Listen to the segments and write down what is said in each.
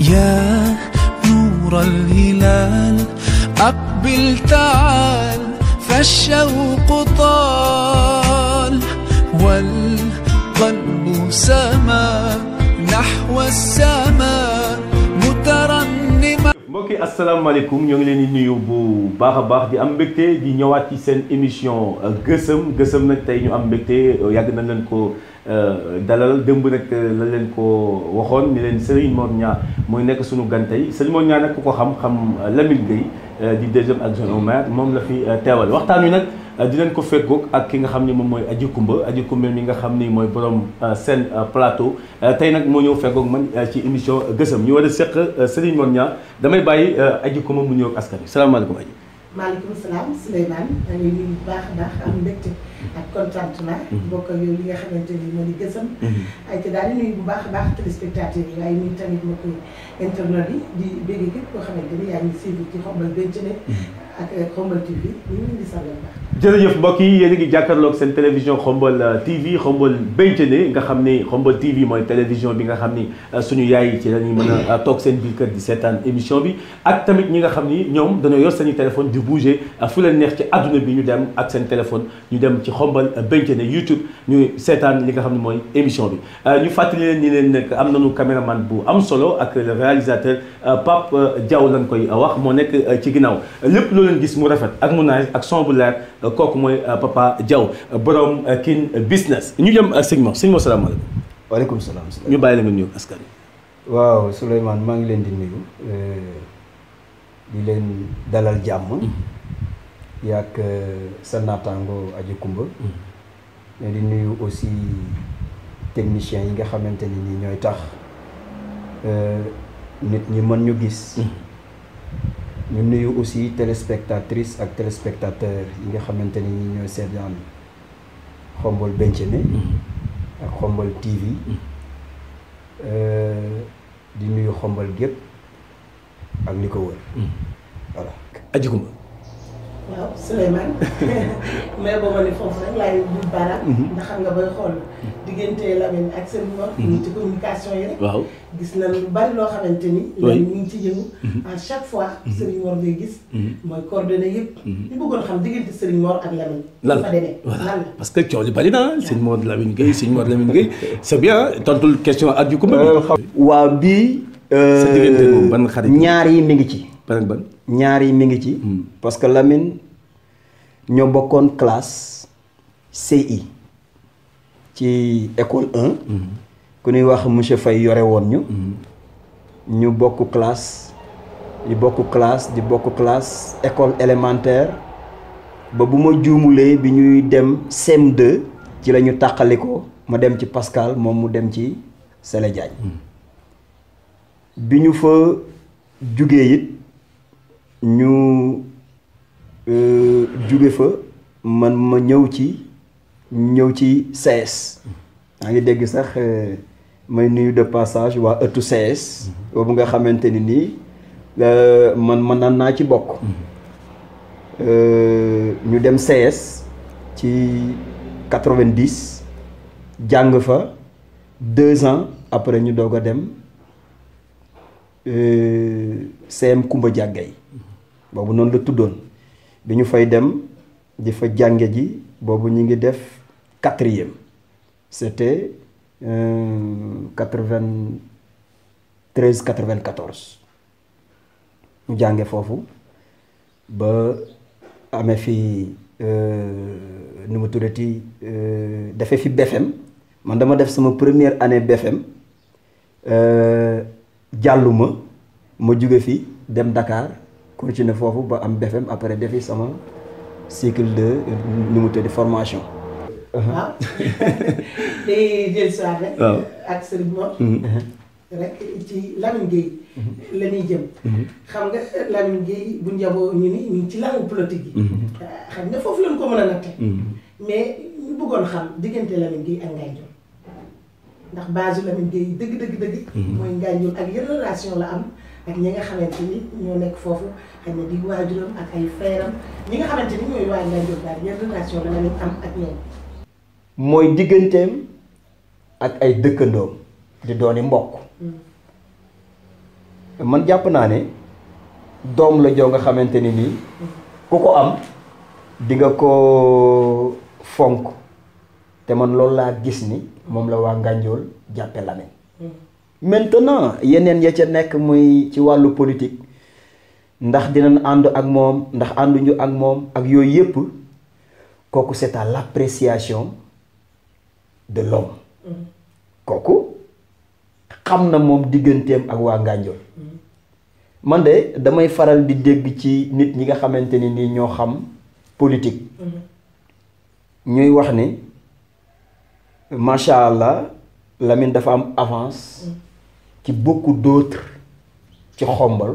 يا نور الهلال أقبل تعال فالشوق طال والقلب سما نحو السماء مترنما. mbokki asalaamaaleykum ñoo ngi leen di nuyu bu baax a baax di am mbégte di ñëwaat ci seen émission gësëm nag tey ñu am mbégte yàgg nañ leen ko dalal démb nag la leen ko waxoon ni leen Serigne Mor Niang mooy nekk suñu gan tey Serigne Mor Niang nag ku ko xam Lamine Gueye di deuxième adjoint au maire moom la fi teewal waxtaan wi nag di leen ko fekkoog ak ki nga xam ni moom mooy Adji Coumba mi nga xam ni mooy borom seen plateau tey nag moo ñëw fekkoog man ci émission gësëm ñu war a seq Serigne Mor Niang damay bàyyi Adji Coumba mu ñëw ak askan wi salaamaaleykum Adji. maaleykum salaam Souleymane maa ngi nuyu bu baax a baax am mbégte ak contentement bokk ak yow li nga xamante ni moo di gësëm ay te daal di nuyu bu baax a baax téléspectateurs yi waaye nuyu tamit mbokk internet yi di bégg képp koo xamante ni yaa ngi suivre ci Xombal Bénthiene ak Xombal TV ñu ngi di sant bu baax. jërëjëf mbokk yi yéen a ngi jàkkaarloog seen télévision Xombal TV Xombal Bénthiene nga xam ni Xombal TV mooy télévision bi nga xam ni suñu yaay ci la ñuy mën a toog seen biir kër di seetaan émission bi ak tamit ñi nga xam ni ñoom dañoo yor seen téléphone di bouger fu leen neex ci àdduna bi ñu dem ak seen téléphone ñu dem ci Xombal Bénthiene YouTube ñu seetaan li nga xam ne mooy émission bi ñu fàttali leen ni leen nag am nañu caméraman bu am solo ak le réalisateur Pape Diaw lañ koy wax moo nekk ci ginnaaw lépp loo leen gis mu rafet ak mu naaj ak son bu leer kooku mooy Papa Diaw borom King Business ñu jëm ak sëñ Mor salaamaaleykum. waaleykum salaam. ñu bàyyi la nga nuyu askan wi. waaw Souleymane maa ngi leen di nuyu di leen dalal jàmm. yaak sa naataango Adji Coumba. mais di nuyu aussi techniciens yi nga xamante ni ñooy tax nit ñi mën ñu gis. ñu nuyu aussi téléspectatrices ak téléspectateurs yi nga xamante ni ñooy seetaan Xombal Bénthiene ak Xombal TV di nuyu Xombal gépp ak li ko wër voilà. Adji Coumba. waaw Souleymane mais boo ma ne foofu rek laay dul baaraam. ndax xam nga bay xool diggante Lamine ak Serigne Mor. ci communication yi rek. waaw gis na lu bari loo xamante ni. Lamine ñu ngi ci yëngu. à chaque fois Serigne Mor ngay gis. mooy coordonnées yëpp. ñu bëggoon xam diggante Serigne Mor ak Lamine. lan fa demee lan la parce que coow li bari na Serigne Mor Lamine Gueye Serigne Mor Lamine Gueye c'est bien tontul question Adji Coumba bi. waaw bii. sa diggante moom ban xarit. ñaar yi mi ngi ci. ban. ñaar yi mi ngi ci. parce que Lamine ñoo bokkoon classe CI ci école 1. ku ñuy wax monsieur Faye yore woon ñu. ñu bokk classe di bokk classe école élémentaire ba bu ma juumulee bi ñuy dem CM2 ci la ñu tàqali ko ma dem ci Pascal moom mu dem ci Sele Diagne. bi ñu fa jugee it ñu jóge fa man ma ñëw ci CS maa ngi dégg sax may nuyu de passage waa ëttu CS boobu nga xamante ni nii man naan naa ci bokk ñu dem CS ci 90 jàng fa 2 ans après ñu doog a dem CM Coumba Diaggay boobu noonu la tuddoon bi ñu fay dem di fa jànge ji boobu ñu ngi def 4e c'était 93 94 ñu jànge foofu ba amee fi nu mu tuddati defee fi BFM man dama def sama première année BFM jàlluma ma jóge fi dem Dakar continuer foofu ba am BFM après defi sama cycle de nu mu tudd formation. waaw day jël soir rek. ak Serigne Mor. rek ci Lamine Gueye la ñuy jëm. xam nga Lamine Gueye bu njaboo ñu ni ñu ci langue politique yi. xam nga foofu lañ ko mën a natte. mais ñu bëggoon xam diggante Lamine Gueye ak Ngagne Ndiol ndax base Lamine Gueye dëgg. mooy Ngagne Ndiol ak yenn relation la am ak ñi nga xamante ni ñoo nekk foofu xëy na di waajuram ak ay frère am ñi nga xamante ni ñooy waa Ngagne Ndiol daal yenn relation la Lamine am ak ñoom. mooy digganteem ak ay dëkkandoom di dooni mbokk. man jàpp naa ne doom la joo nga xamante ni nii ku ko am di nga ko fonk te man loolu laa gis ni moom la waa Ngagne Ndiol jàppe Lamine. maintenant yeneen ya ca nekk muy ci wàllu politique ndax dinañ ànd ak moom ndax ànduñu ak moom ak yooyu yépp kooku c'est à l'appréciation de l'homme. kooku xam na moom digganteem ak waa Ngagne Ndiol. man de damay faral di dégg ci nit ñi nga xamante ni nii ñoo xam politique. ñuy wax ni macha allah Lamine dafa am avance. ci beaucoup d'autres ci xombal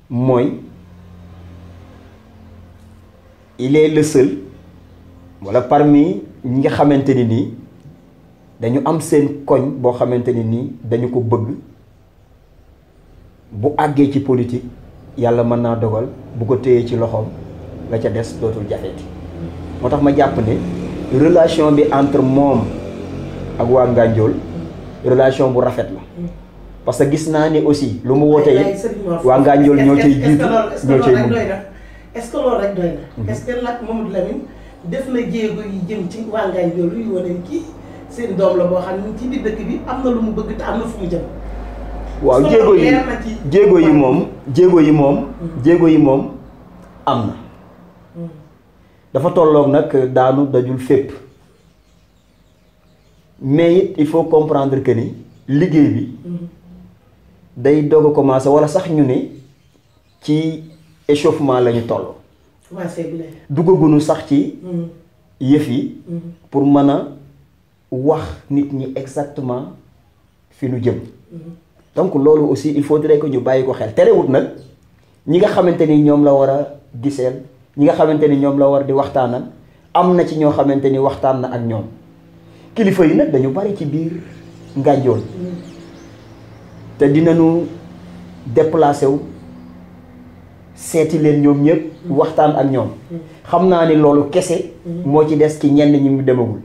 mooy il est le seul wala parmi ñi nga xamante ni nii dañu am seen koñ boo xamante ni nii dañu ko bëgg bu àggee ci politique yàlla mën naa dogal bu ko téyee ci loxoom la ca des dootul jafeeti moo tax ma jàpp ne relation bi entre moom ak waa Ngagne Ndiol relation bu rafet la parce que gis naa ni aussi lu mu wootee it waa Ngagne Ndiol ñoo cay jiitu ñoo cay mujj. est-ce que loolu rek doy na. est-ce que nag Mamadou Lamine def na jéego yi jëm ci waa Ngagne Ndiol yu wane kii seen doom la boo xam ne ci biir dëkk bi am na lu mu bëgg te am na fu mu jëm. waaw jéego yi moom am na. dafa tolloog nag daanu dajul fépp mais it il faut comprendre que ni liggéey bi day doog a commencer wala sax ñu ne ci échauffement la ñu toll. duggaguñu sax ci yëf yi pour mën a wax nit ñi exactement fi nu jëm. donc loolu aussi il faudrait que ñu bàyyi ko xel terewut nag ñi nga xamante ni ñoom la war a giseel ñi nga xamante ni ñoom la war di waxtaanal am na ci ñoo xamante ni waxtaan na ak ñoom kilifa yi nag dañu bari ci biir Ngagne Ndiol te dinañu déplacé wu seeti leen ñoom ñëpp waxtaan ak ñoom xam naa ni loolu kese moo ci des ci ñenn ñi mu demagul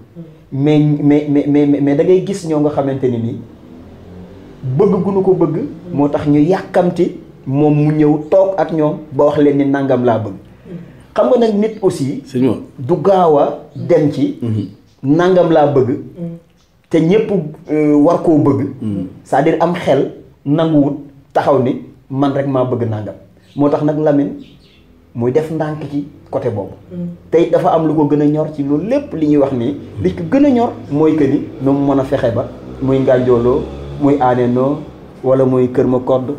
mais da ngay gis ñoo nga xamante ni nii bëgg gu nu ko bëgg moo tax ñu yàkkamti moom mu ñëw toog ak ñoom ba wax leen ni nangam laa bëgg xam nga nag nit aussi du gaaw a dem ci nangam laa bëgg te ñépp war koo bëgg c'est-à-dire am xel nanguwut taxaw ni man rek maa bëgg nangam moo tax nag Lamine muy def ndànk ci côté boobu tey dafa am lu ko gën a ñor ci loolu lépp li ñuy wax nii li ko gën a ñor mooy que ni nu mu mën a fexe ba muy Ngagne Ndiol muy aanenoo wala muy Kër Makodd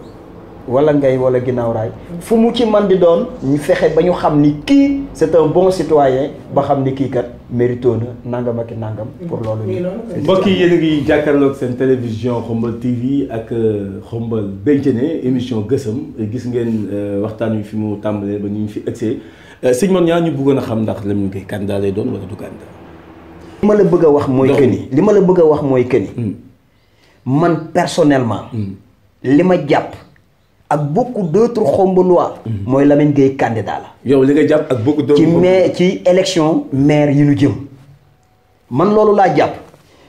wala ngay wala ginnaaw raay fu mu ci man di doon ñu fexe ba ñu xam ni kii c'est un bon citoyen ba xam ni kii kat mérito na nangam ak nangam pour loolu mbokk yi yéen a ngi jàkkaarloog seen télévision Khombole TV ak Khombole Bénthiéné émission gësëm gis ngeen waxtaan wi fi mu tàmbalee ba ñu fi egsee sëñ Mor Niang ñu bëggoon a xam ndax Lamine Gueye candidat lay doon wala du candidat. li ma la bëgg a wax mooy que ni man personnellement li ma jàpp ak beaucoup d'autres Khombolois mooy Lamine Gueye candidat la. yow li nga jàpp ak beaucoup d'autres ci élection maire yi ñu jëm man loolu laa jàpp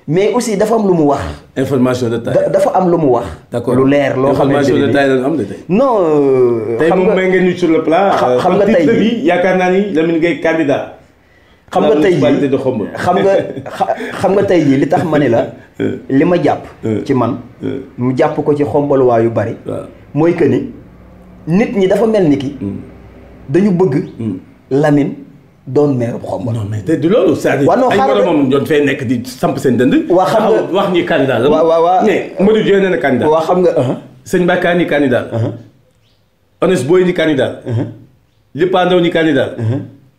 mais aussi dafa am lu mu wax. information de taille dafa am lu mu wax. d'accord lu leer loo xamante information de taille la am de tey. non. tey moom may ngeen ñu sur le plat. xam nga tey bi yaakaar naa ni Lamine Gueye candidat. xam nga tey jii li tax ma ne la li ma jàpp ci man mu jàpp ko ci Khombolois yu bari mooy que ni nit ñi dafa mel ni ki dañu bëgg Lamine doon maire bu Khombole. non mais te du loolu c'est-à-dire ay moromam doon fee nekk di samp seen dënd. waa xam nga wax ñi candidat la. waaw mais Modou Dieng nee na candidat. waa xam nga. sëñ Bakka ni candidat. Honest Boy ni candidat. Lépa Ndaw ni candidat.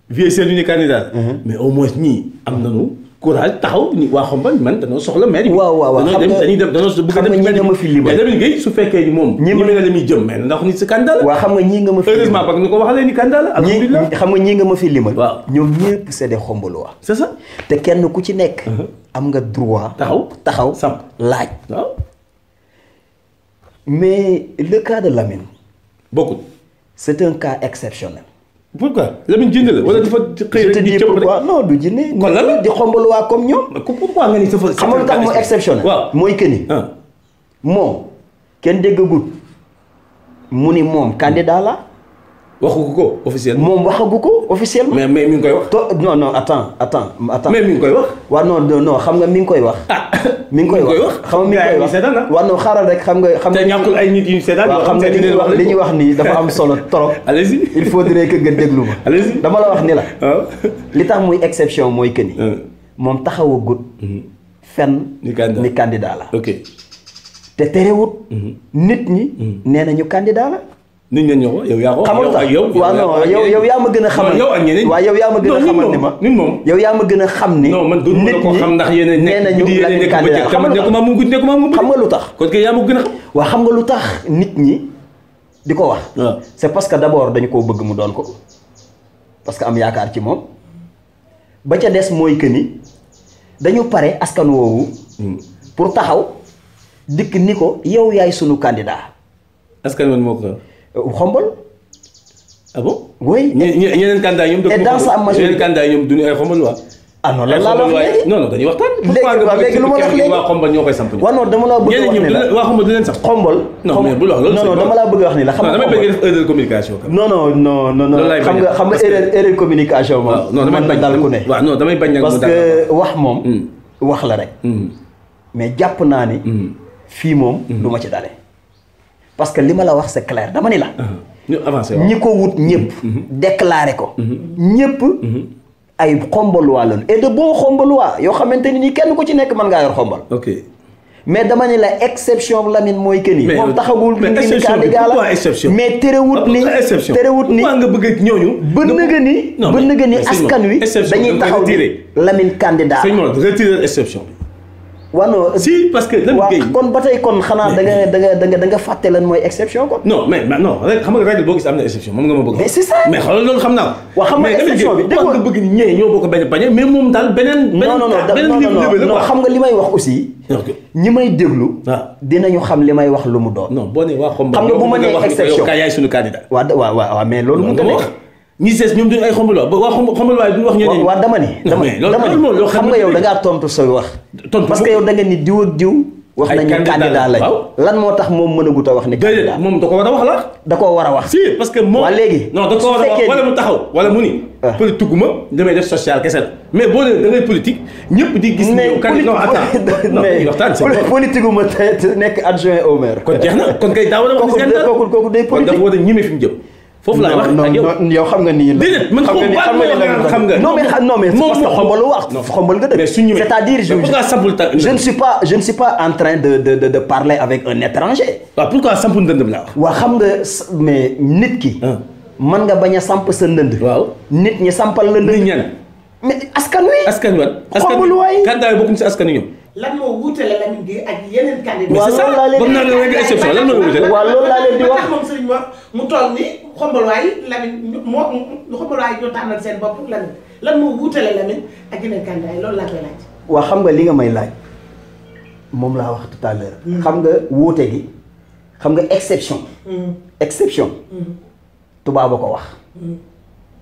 Vieux Sène ni candidat. mais au moins ñii am nañu courage taxaw ni waa Xombol man dañoo soxla maire bi. waaw xam nga dañuy dem dañoo bëgg a dem ñi nga ma fi limal. mais Lamine Gueye su fekkee ni moom. ñi nga la muy jëm mais ndax ni sa candidat la. waaw xam nga ñii nga ma fi limal heureusement parce que ni ko waxalee ni candidat la. alhamdulilah xam nga ñii nga ma fi limal. waaw ñoom ñëpp c'est des Xombolois. c'est ça. te kenn ku ci nekk. am nga droit. taxaw samp laaj. waaw. mais le cas de Lamine. bokkul. c'est un cas exceptionnel. pourquoi Lamine jënd la wala dafa xëy rek di cëpp rek non du jënd. kon lan la di Xombolois comme ñoom. pourquoi nga ni sa fa. xam nga lu tax mu exceptionnel. waaw mooy que ni. moom kenn déggagut mu ni moom candidat la. waxu ko officiellement. moom waxagu ko officiellement. mais mi ngi koy wax. non attends. mais mi ngi koy wax. waaw non xam nga mi ngi koy wax. mi ngi koy wax xam nga mi ngi koy wax. waaw non xaaral rek xam nga. te ñàkkul ay nit yu ñu seetaan. waaw xam nga li ñuy wax nii dafa am solo trop. allez-y il faudrait que nga déglu ma. allez-y dama la wax ni la. li tax muy exception mooy que ni. moom taxawagut. fenn ni candidat la. ok te terewut. nit ñi. nee nañu candidat la. nit ñi ñoo yow yaa ko. xamal tax waaw non yow yaa ma gën a xamal. yow ak ñeneen waaw yow yaa ma gën a xamal ni ma. nit moom yow yaa ma gën a xam ni. non man du ma ko xam ndax yéen a nekk nee nañu Lamine candidat xam nga lu tax. kon kay yaa ma gën a xam. waaw xam nga lu tax nit ñi di ko wax. c'est parce que d'abord dañu koo bëgg mu doon ko parce que am yaakaar ci moom ba ca des mooy que ni dañu pare askan woowu. pour taxaw dikk ni ko yow yaay sunu candidat. askan wi moo ko. Xombol. ah bon. oui. ñeneen candidat ñoom. et dans sa majorité ñeneen candidat ñoom duñu ay Xombol waa. ah non lan laa la wax léegi non dañuy waxtaan. léegi lu ma la wax léegi waa Xombol ñoo koy samp. waaw non dama la bëgg a wax ni la waa Xombol du leen sax. Xombol. non mais bu la wax loolu non dama la bëgg a wax ni la. xam nga damay bëgg def erreur de communication. non xam nga erreur communication moom. non damay bañ dal ku ne. waaw non damay bañ nag parce que wax moom. wax la rek. mais jàpp naa ni. fii moom du ma ci dale. parce que li ma la wax c'est clair dama ni la. ñu avancé ñi ko wut ñëpp. déclaré ko. ñëpp. ay Xombolois lañu et de bons Xombolois yoo xamante ni nii kenn ku ci nekk mën ngaa yor Xombol. ok mais dama ne la exception Lamine mooy que ni. moom taxawul mais exception bi pourquoi exception. mais terewut ni pourquoi nga bëgg ñooñu. ba nëgë ni askan wi dañuy taxaw ni Lamine candidat. sëñ Maodo retirer exception bi. waaw non si parce que Lamine Gueye kon ba tey kon xanaa da nga fàtte lan mooy exception kon. non mais non rek xam nga règle boo gis am na exception moom nga ma bëgg. mais c'est ça mais xoolal loolu xam naa ko. waaw xam nga exception bi dégg nga bëgg ni ñee ñoo bokk benn pañe mais moom daal beneen. non xam nga li may wax aussi. ñi may déglu. dinañu xam li may wax lu mu doon. non boo nee waa Xombol xam nga bu ma nee exception yow yaay suñu candidat. waaw mais loolu mënut a nekk. ñi sees ñoom duñu ay Xombolois ba waa Xombol waaye duñu wax ñeneen. waaw dama ni xam nga yow da ngaa tontu sooy wax. parce que yow da nga ni diw ak diw. wax nañu candidat lañ lan moo tax moom mënagut a wax ne candidat. moom da ko war a wax la. da koo war a wax. si parce que moom waa léegi. non da ko war a wax wala mu taxaw wala mu ni. politique ma damay def social kese la mais boo nee da ngay politique ñëpp di gis. mais politique ma te nekk adjoint au maire. kon jeex na kon kay daa war a wax. kooku day politique kon dafa war a ñime fi mu jëm. foofu laay wax ak yow xam nga nii. déedéet man xam nga non mais parce que Xombol wax. Xombol nga dëkk. c'est-à-dire je ne suis pas en train de parler avec un étranger. waaw pourquoi samp ndëndëm laa wax. waaw xam nga mais nit ki. mën nga bañ a samp sa ndënd. waaw nit ñi sampal la ndënd. nit ñan. mais askan wi. askan wi Xombol waay. candidat yi bokkuñ si askan wi ñoom. lan moo wuutale Lamine Gueye ak yeneen candidat. waaw loolu laa leen di wax exception lan moo wuutale. waaw loolu laa leen di wax moom sëriñ mu toll ni Xombolois yi Lamine Xombolois yi ñoo tànnal seen bopp Lamine lan moo wuutale Lamine ak yeneen candidat yi loolu laa koy laaj. waaw xam nga li nga may laaj moom laa wax tout à l'heure. xam nga wuute gi xam nga exception. exception. tubaab a ko wax.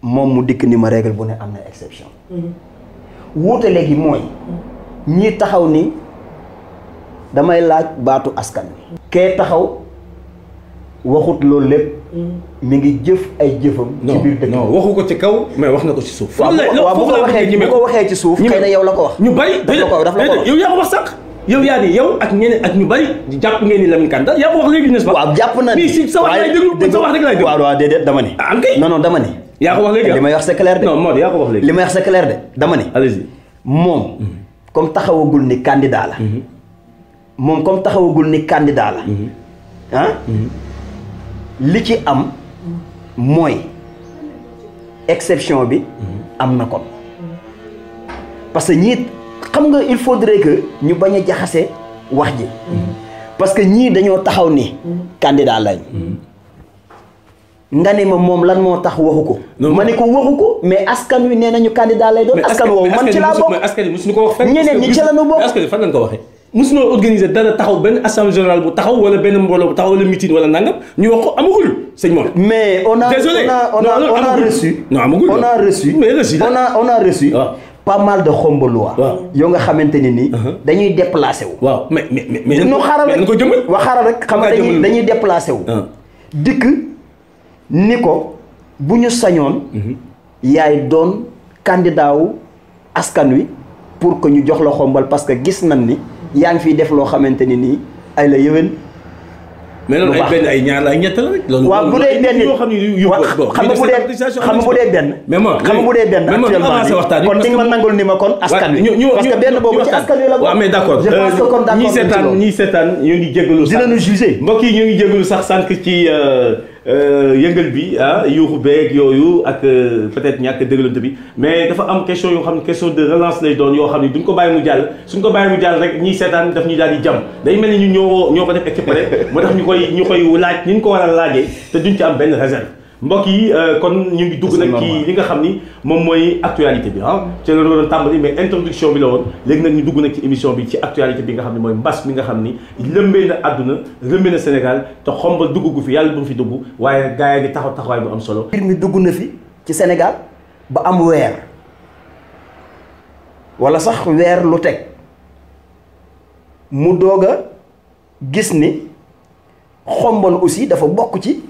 moom mu dikk ni ma règle bu ne am na exception. wuute léegi mooy. ñii taxaw ni damay laaj baatu askan wi. kee taxaw waxut loolu lépp. mi ngi jëf ay jëfam. ci biir dëkk non waxu ko ci kaw mais wax na ko ci suuf. waaw bu ko waxee ci suuf. xëy na yow la ko wax. ñu bari daf la ko wax yow yaa ko wax sànq. yow yaa ni yow ak ñeneen ak ñu bari jàpp ngeen ni Lamine candidat yaa ko wax léegi n'est-ce pas. waaw jàpp na ni si sa wax laay déglu sa wax rek laay déglu. waaw déedéet dama ni. ah kay non dama ni. yaa ko wax léegi li may wax c'est clair de. non Maodo yaa ko wax léegi. li may wax c'est clair de dama ni. allez-y. moom. comme taxawagul ni candidat la. moom comme taxawagul ni candidat la. ah. li ci am mooy exception bi am na kon parce que ñii xam nga il faudrait que ñu bañ a jaxase wax ji parce que ñii dañoo taxaw ni candidat lañ nga ne ma moom lan moo tax waxu ko ma ne ko waxu ko mais askan wi nee nañu candidat lay doon askan woowu man ci laa bokk askan wi musuñu ko wax fenn ñeneen ñi ci la ñu bokk askan wi fan lañ ko waxee musuñoo organiser dara taxaw benn assemblée générale bu taxaw wala benn mbooloo bu taxaw wala meeting wala nangam ñu wax ko amagul sëñ Mor mais on a reçu non amagul on a reçu pas mal de xombolois yoo nga xamante ni nii dañuy déplacé wu waaw mais ñu xaaral rek ko jëmal wa xaaral rek xam nga dañuy déplacé wu dikk ni ko bu ñu sañoon yaay doon candidat wu askan wi pour que ñu jox la xombal parce que gis nañ ni yaa ngi fiy def loo xamante ni nii ay la yëwén mais loolu ay benn ay ñaar la ay ñett la rek. loolu waaw bu dee benn yoo xam ne yu xam nga bu dee benn. mais moom xam nga bu dee benn actuellement kon di nga ma nangul ni ma kon askan wi. parce que benn boobu ci askan wi la. waaw mais d'accord je pense que kon d'accord ñii seetaan ñu ngi jégalu. dinañu juger mbokk yi ñu ngi jégalu sax sànq ci yëngal bi yuuxu beeg yooyu ak peut-être ñàkk déglante bi mais dafa am question yoo xam ne question de relance lay doon yoo xam ne duñ ko bàyyi mu jàll suñ ko bàyyi mu jàll rek ñii seetaan daf ñu daal di jam day mel ni ñu ñoo ko def exprès moo tax ñu koy laaj ni ñu ko war a laajee te duñ ci am benn réserve mbokk yi kon ñu ngi dugg nag ci li nga xam ni moom mooy actualité bi ci la doon tàmbali mais introduction bi la woon léegi nag ñu dugg nag ci émission bi ci actualité bi nga xam ne mooy mbas mi nga xam ni lëmbee na àdduna lëmbee na Sénégal te xombal dugg gu fi yàlla bu mu fi dugg waaye gaa yi ngi taxaw taxawaay bu am solo. mbir mi dugg na fi ci Sénégal ba am weer wala sax weer lu teg mu doog a gis ni xombal aussi dafa bokk ci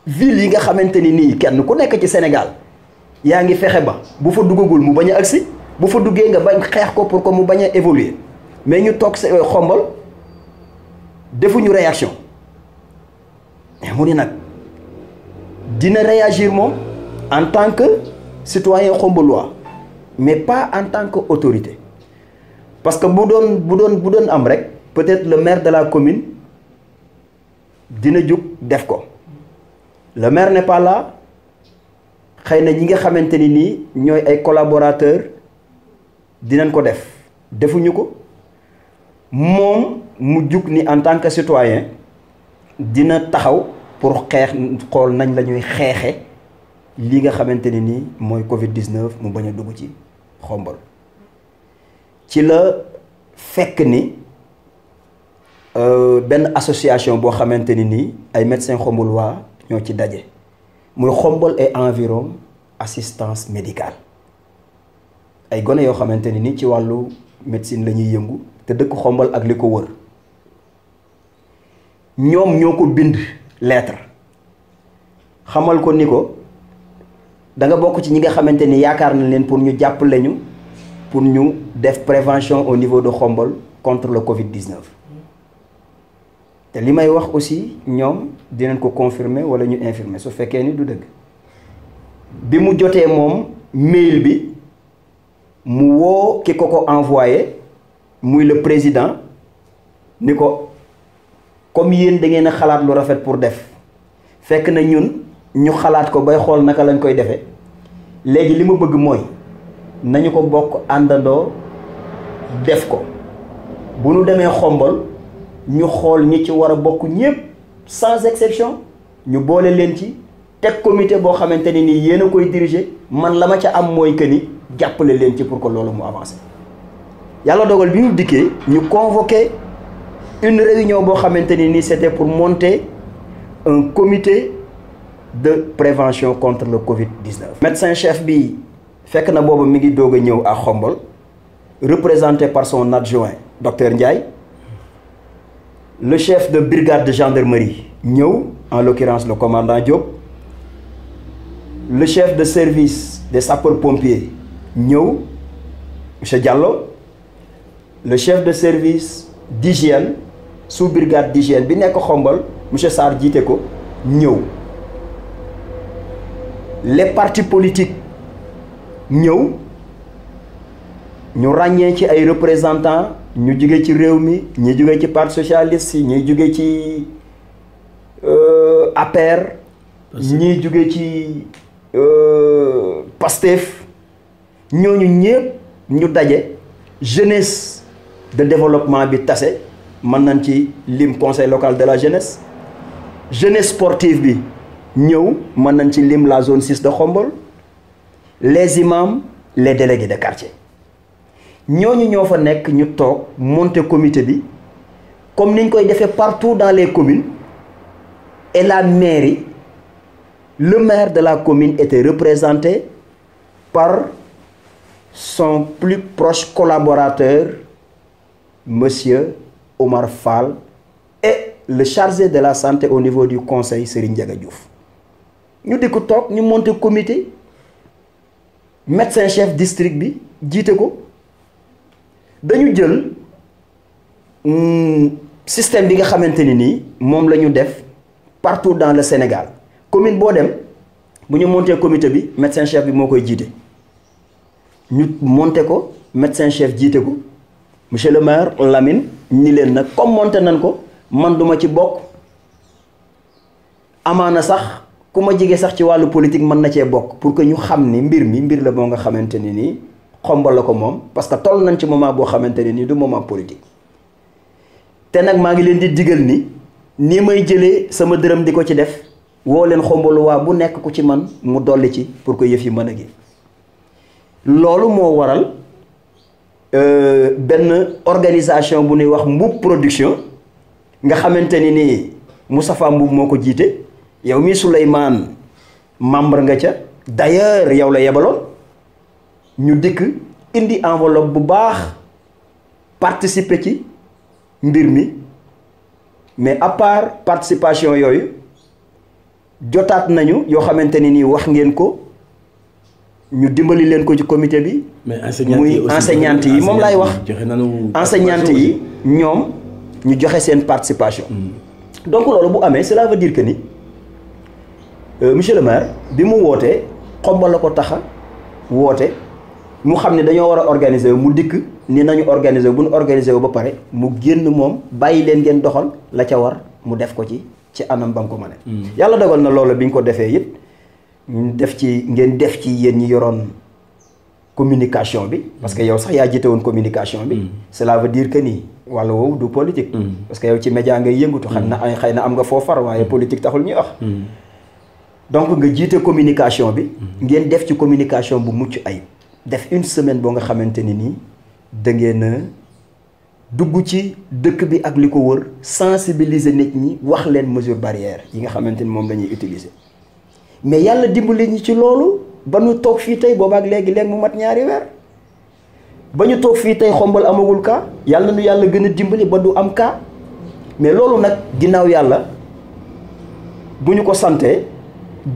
ville yi nga xamante ni nii kenn ku nekk ci Sénégal yaa ngi fexe ba bu fa duggagul mu bañ a agsi bu fa duggee nga bañ xeex ko pour que mu bañ a évoluer mais ñu toog xombal defuñu réaction mais mu ni nag dina réagir moom en tant que citoyen xombalois mais pas en tant que autorité parce que bu doon am rek peut-être le maire de la commune dina jug def ko le maire n'est pas là xëy na ñi nga xamante ni nii ñooy ay collaborateurs dinañ ko def defuñu ko moom mu jug ni en tant que citoyen dina taxaw pour xeex xool nañ la ñuy xeexe li nga xamante ni nii mooy Covid-19 mu bañ a dugg ci xombal ci la fekk ni benn association boo xamante ni nii ay médecins xombalois ñoo ci daje muy xombal et environ assistance médicale ay gone yoo xamante ni nii ci wàllu médecine la ñuy yëngu te dëkk xombal ak li ko wër ñoom ñoo ko bind lettre xamal ko ni ko da nga bokk ci ñi nga xamante ni yaakaar na leen pour ñu jàppale ñu pour ñu def prévention au niveau de xombal contre le Covid-19 te li may wax aussi ñoom dinañ ko confirmer wala ñu infirmer su fekkee ni du dëgg bi mu jotee moom mail bi mu woo ki ko envoyé muy le président ni ko comme yéen da ngeen a xalaat lu rafet pour def fekk na ñun ñu xalaat ko bay xool naka lañ koy defee léegi li ma bëgg mooy nañu ko bokk àndandoo def ko bu nu demee xombal ñu xool ñi ci war a bokk ñépp sans exception ñu boole leen ci teg comité boo xamante ni nii yéen a koy diriger man la ma ca am mooy que ni jàppale leen ci pour que loolu mu avancé yàlla dogal bi ñu dikkee ñu convoqué une réunion boo xamante ni nii c'était pour monter un comité de prévention contre le Covid-19. médecin chef bi fekk na boobu mi ngi doog a ñëw à Xombol représenté par son adjoint docteur Ndiaye le chef de brigade de gendarmerie ñëw en l'occurrence le commandant Diop le chef de service des sapeurs-pompiers ñëw monsieur Diallo le chef de service d'hygiène sous-brigade d'hygiène bi nekk Xombol monsieur Sarr jiite ko ñëw les partis politiques ñëw ñu ràññee ci ay représentants ñu jóge ci réew mi ñi jóge ci parti socialiste yi ñi jóge ci APR ñi jóge ci Pastef ñooñu ñëpp ñu daje jeunesse de développement bi tase mën nañ ci lim conseil local de la jeunesse jeunesse sportive bi ñëw mën nañ ci lim la zone 6 de Khombole les imams les délégués de quartier ñooñu ñoo fa nekk ñu toog monter comité bi comme niñ koy defee partout dans les communes et la mairie le maire de la commune était représenté par son plus proche collaborateur monsieur Omar Fall et le chargé de la santé au niveau du conseil Serigne Ndiaga Diouf ñu di ko toog ñu monter comité médecin chef district bi jiite ko dañu jël système bi nga xamante ni nii moom la ñu def partout dans le Sénégal commune boo dem bu ñu monter comité bi médecin chef bi moo koy jiite ñu monter ko médecin chef jiite ko monsieur le maire Lamine ni leen nag comme monter nañ ko man duma ci bokk amaana sax ku ma jige sax ci wàllu politique mën na cee bokk pour que ñu xam ni mbir la boo nga xamante ni nii Khombole la ko moom parce que toll nañ ci moment boo xamante ni nii du moment politique te nag maa ngi leen di digal ni nii may jëlee sama dërëm di ko ci def woo leen Khombole waa bu nekk ku ci man mu dolli ci pour que yëf yi mën a gi loolu moo waral benn organisation bu ñuy wax Mbuub production nga xamante ni nii Moustapha Mbuub moo ko jiite yow mi Souleymane membre nga ca d'ailleurs yow la yebaloon ñu dikk indi enveloppe bu baax participer ci mbir mi mais à part participation yooyu jotaat nañu yoo xamante ni nii wax ngeen ko ñu dimbali leen ko ci comité bi. mais muy enseignante yi moom laay wax. enseignante yi ñoom ñu joxe seen participation. donc loolu bu amee cela veut dire que ni monsieur le maire bi mu wootee Khombole la ko taxa woote mu xam ne dañoo war a organiser wu mu dikk ni nañu organiser wu bu ñu organiser wu ba pare mu génn moom bàyyi leen ngeen doxal la ca war mu def ko ci anam ba nga ko mënee. yàlla dogal na loolu bi ñu ko defee it ngeen def ci yéen ñi yoroon communication bi. parce que yow sax yaa jiite woon communication bi. cela veut dire que ni wàllu woowu du politique. parce que yow ci média ngay yëngatu. xëy na am nga foo far waaye politique taxul ñuy wax. donc nga jiite communication bi. ngeen def ci communication bu mucc ayib. def une semaine boo nga xamante ni nii da ngeen a dugg ci dëkk bi ak li ko wër sensibiliser nit ñi wax leen mesure barrière yi nga xamante ni moom la ñuy utiliser mais yàlla dimbali ñi ci loolu ba ñu toog fii tey boobaak léegi mu mat 2 weer ba ñu toog fii tey Khombole amagul cas yàlla nu yàlla gën a dimbali ba du am cas mais loolu nag ginnaaw yàlla bu ñu ko santee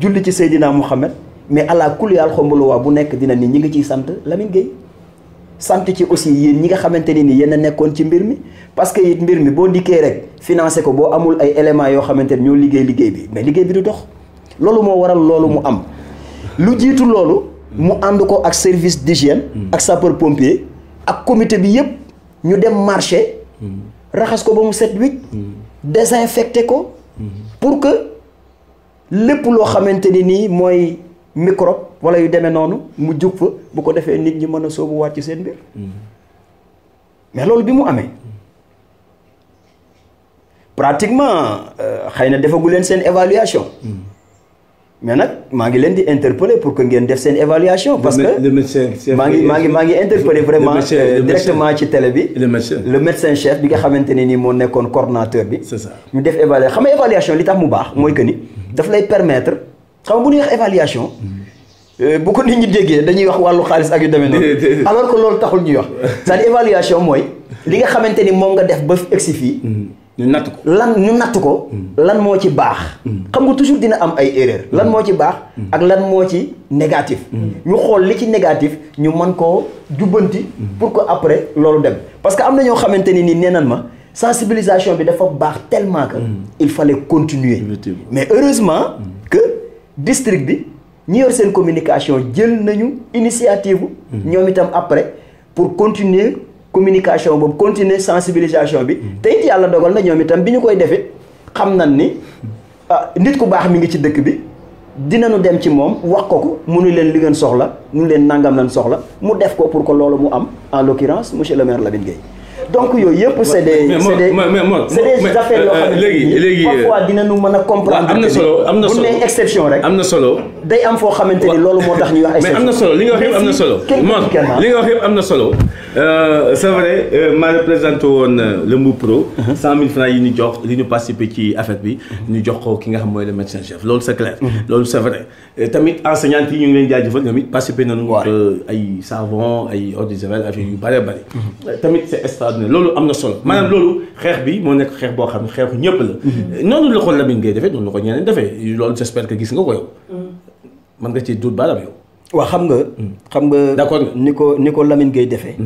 julli ci Seydina Mouhamed mais àla kuliyal Khombole waa bu nekk dina ni ñi ngi ciy sant Lamine Gueye sant ci aussi yéen ñi nga xamante ni yéen a nekkoon ci mbir mi parce que it mbir mi boo dikkee rek financé ko boo amul ay éléments yoo xamante ni ñoo liggéey bi mais liggéey bi du dox loolu moo waral loolu mu am lu jiitu loolu mu ànd ko ak service d'hygiène ak sapeur pompier ak comité bi yëpp ñu dem marché raxas ko ba mu set wicc désinfecté ko pour que lépp loo xamante ni nii mooy microbe wala yu demee noonu mu jug fa bu ko defee nit ñi mën a soobuwaat ci seen mbir mais loolu bi mu amee pratiquement xëy na defagu leen seen évaluation mais nag maa ngi leen di interpeller pour que ngeen def seen évaluation parce que maa ngi interpeller vraiment directement ci télé bi le médecin chef bi nga xamante ne nii moo nekkoon coordonnateur bi c'est ça ñu def évaluation xam nga évaluation li tax mu baax mooy que ni daf lay permettre xam nga bu ñuy wax évaluation bu ko nit ñi déggee dañuy wax wàllu xaalis ak yu demee noonu alors que loolu taxul ñuy wax c'est-à-dire évaluation mooy li nga xamante ni moom nga def ba egsi fii ñu natt ko lan moo ci baax xam nga toujours dina am ay erreur lan moo ci baax ak lan moo ci négatif ñu xool li ci négatif ñu mën koo jubbanti pour que après loolu dem parce que am na ñoo xamante ni nii nee nan ma sensibilisation bi dafa baax tellement que il fallait continuer mais heureusement que district bi ñi yor seen communication jël nañu initiative ñoom itam après pour continuer communication boobu continuer sensibilisation bi te it yàlla dogal na ñoom itam bi ñu koy defit xam nañ ni nit ku baax mi ngi ci dëkk bi dinañu dem ci moom wax ko munu leen li ngeen soxla munu leen nangam lañ soxla mu def ko pour que loolu mu am en l'occurrence monsieur le maire Lamine Gueye donc yooyu yëpp c'est des affaires yoo xam ne léegi parfois dinañu mën a comprendre am na solo am na solo bu ne exception rek am na solo day am foo xamante ni loolu moo tax ñuy wax exception mais am na solo li nga wax yëpp am na solo li nga wax yëpp am na solo c'est vrai maa représenté woon le Mbu Pro 100 000 francs yi ñu jox li ñu participé ci affaire bi ñu jox ko ki nga xam mooy le médecin chef loolu c'est clair loolu c'est vrai tamit enseignants yi ñu ngi leen jaajëfal ñoom it participé nañu ay savon ay eau de javel affaire yu bëree bëri tamit c'est extraordinaire loolu am na solo maanaam loolu xeex bi moo nekk xeex boo xam ne xeexu ñëpp la noonu la ko Lamine Gueye defee noonu la ko ñeneen defee loolu j'espère que gis nga ko yow mën nga ci duut baaraam yow waaw xam nga d'accord ni ko Lamine Gueye defee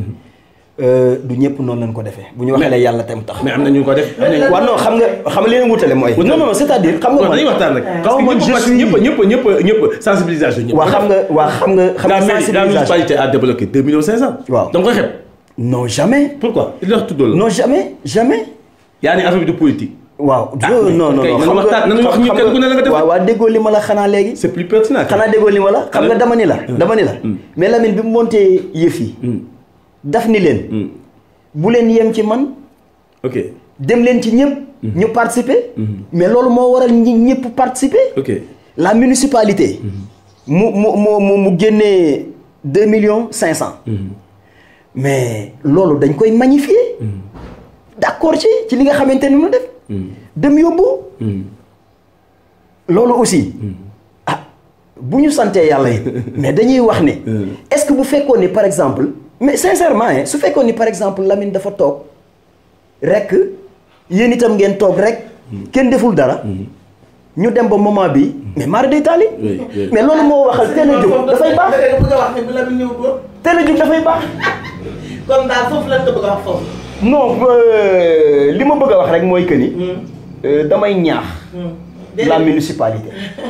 du ñëpp noonu lañ ko defee bu ñu waxee la yàlla tam tax mais am na ñu ko def waaw non xam nga leen wutale mooy non c'est-à-dire xam nga dañuy waxtaan rek parce que ñëpp sensibilisation ñëpp waaw xam nga sensibilisation la municipalité a débloqué 2 500 000 waaw da nga koy xeeb non jamais pourquoi il wax tuddoo la non jamais yaa ni affaire bi de politique waaw non nañu wax ñu kenn ku ne la nga def waaw déggoo li ma la xanaa léegi c'est plus pertinent xanaa déggoo li ma la xam nga dama ni la mais Lamine bi mu montee yëf yi daf ni leen bu leen yem ci man ok dem leen ci ñëpp ñu participer mais loolu moo waral ñëpp participer ok la municipalité mu génnee 2 500 000 mais loolu dañ koy magnifier d'accord ci li nga xamante ni mu def dem yóbbu loolu aussi bu ñu santee yàlla yi mais dañuy wax ne est-ce que bu fekkoon ni par exemple mais sincèrement su fekkoon ni par exemple Lamine dafa toog rek yéen itam ngeen toog rek kenn deful dara ñu dem ba moment bi mais mara day taali mais loolu moo waxal teel a jóg dafay baax teel a jóg dafay baax kon daal foofu lañ ko bëgg a wax foofu non li ma bëgg a wax rek mooy que ni damay ñaax la municipalité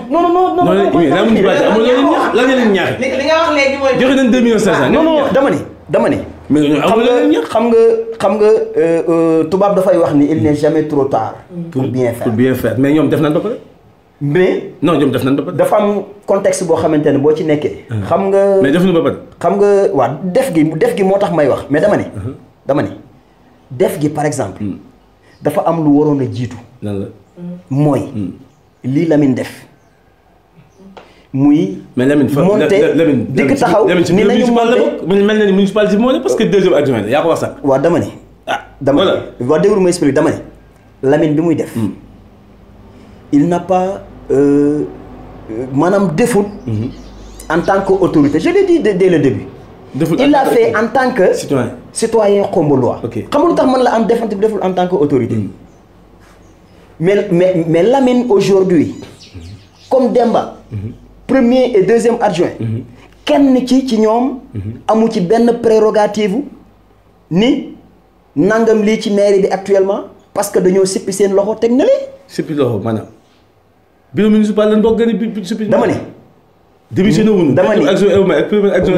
non la municipalité amul la leen ñaax li nga wax léegi mooy joxe nañ 2 500 000 non dama ne mais xam nga tubaab dafay wax ni il n'est jamais trop tard pour bien faire mais ñoom def nañ ba pare mais non ñoom def nañ ba pare dafa am contexte boo xamante ne boo ci nekkee xam nga mais def nañ ba pare xam nga waaw def gi moo tax may wax mais dama ne def gi par exemple dafa am lu waroon a jiitu lan la mooy lii Lamine def muy mais Lamine dikk taxaw ni nañu mel na ni municipalité moo ne parce que deuxième adjoint la yaa ko wax sax waaw dama ne waaw déglu ma expliqué dama ne Lamine bi muy def il n'a pas maanaam deful en tant que autorité je l'ai dit dès le début il l'a fait en tant que citoyen xombolois xamul lu tax man la am defante bi deful en tant que autorité mais Lamine aujourd'hui comme Demba premier et deuxième adjoint kenn ci ñoom amu ci benn prérogative ni nangam lii ci mairie bi actuellement parce que dañoo sippi seen loxo teg na lee sippi loxo maanaam bureau municipal lañ bokk gën a sippi dama ne démission wuñu dama ni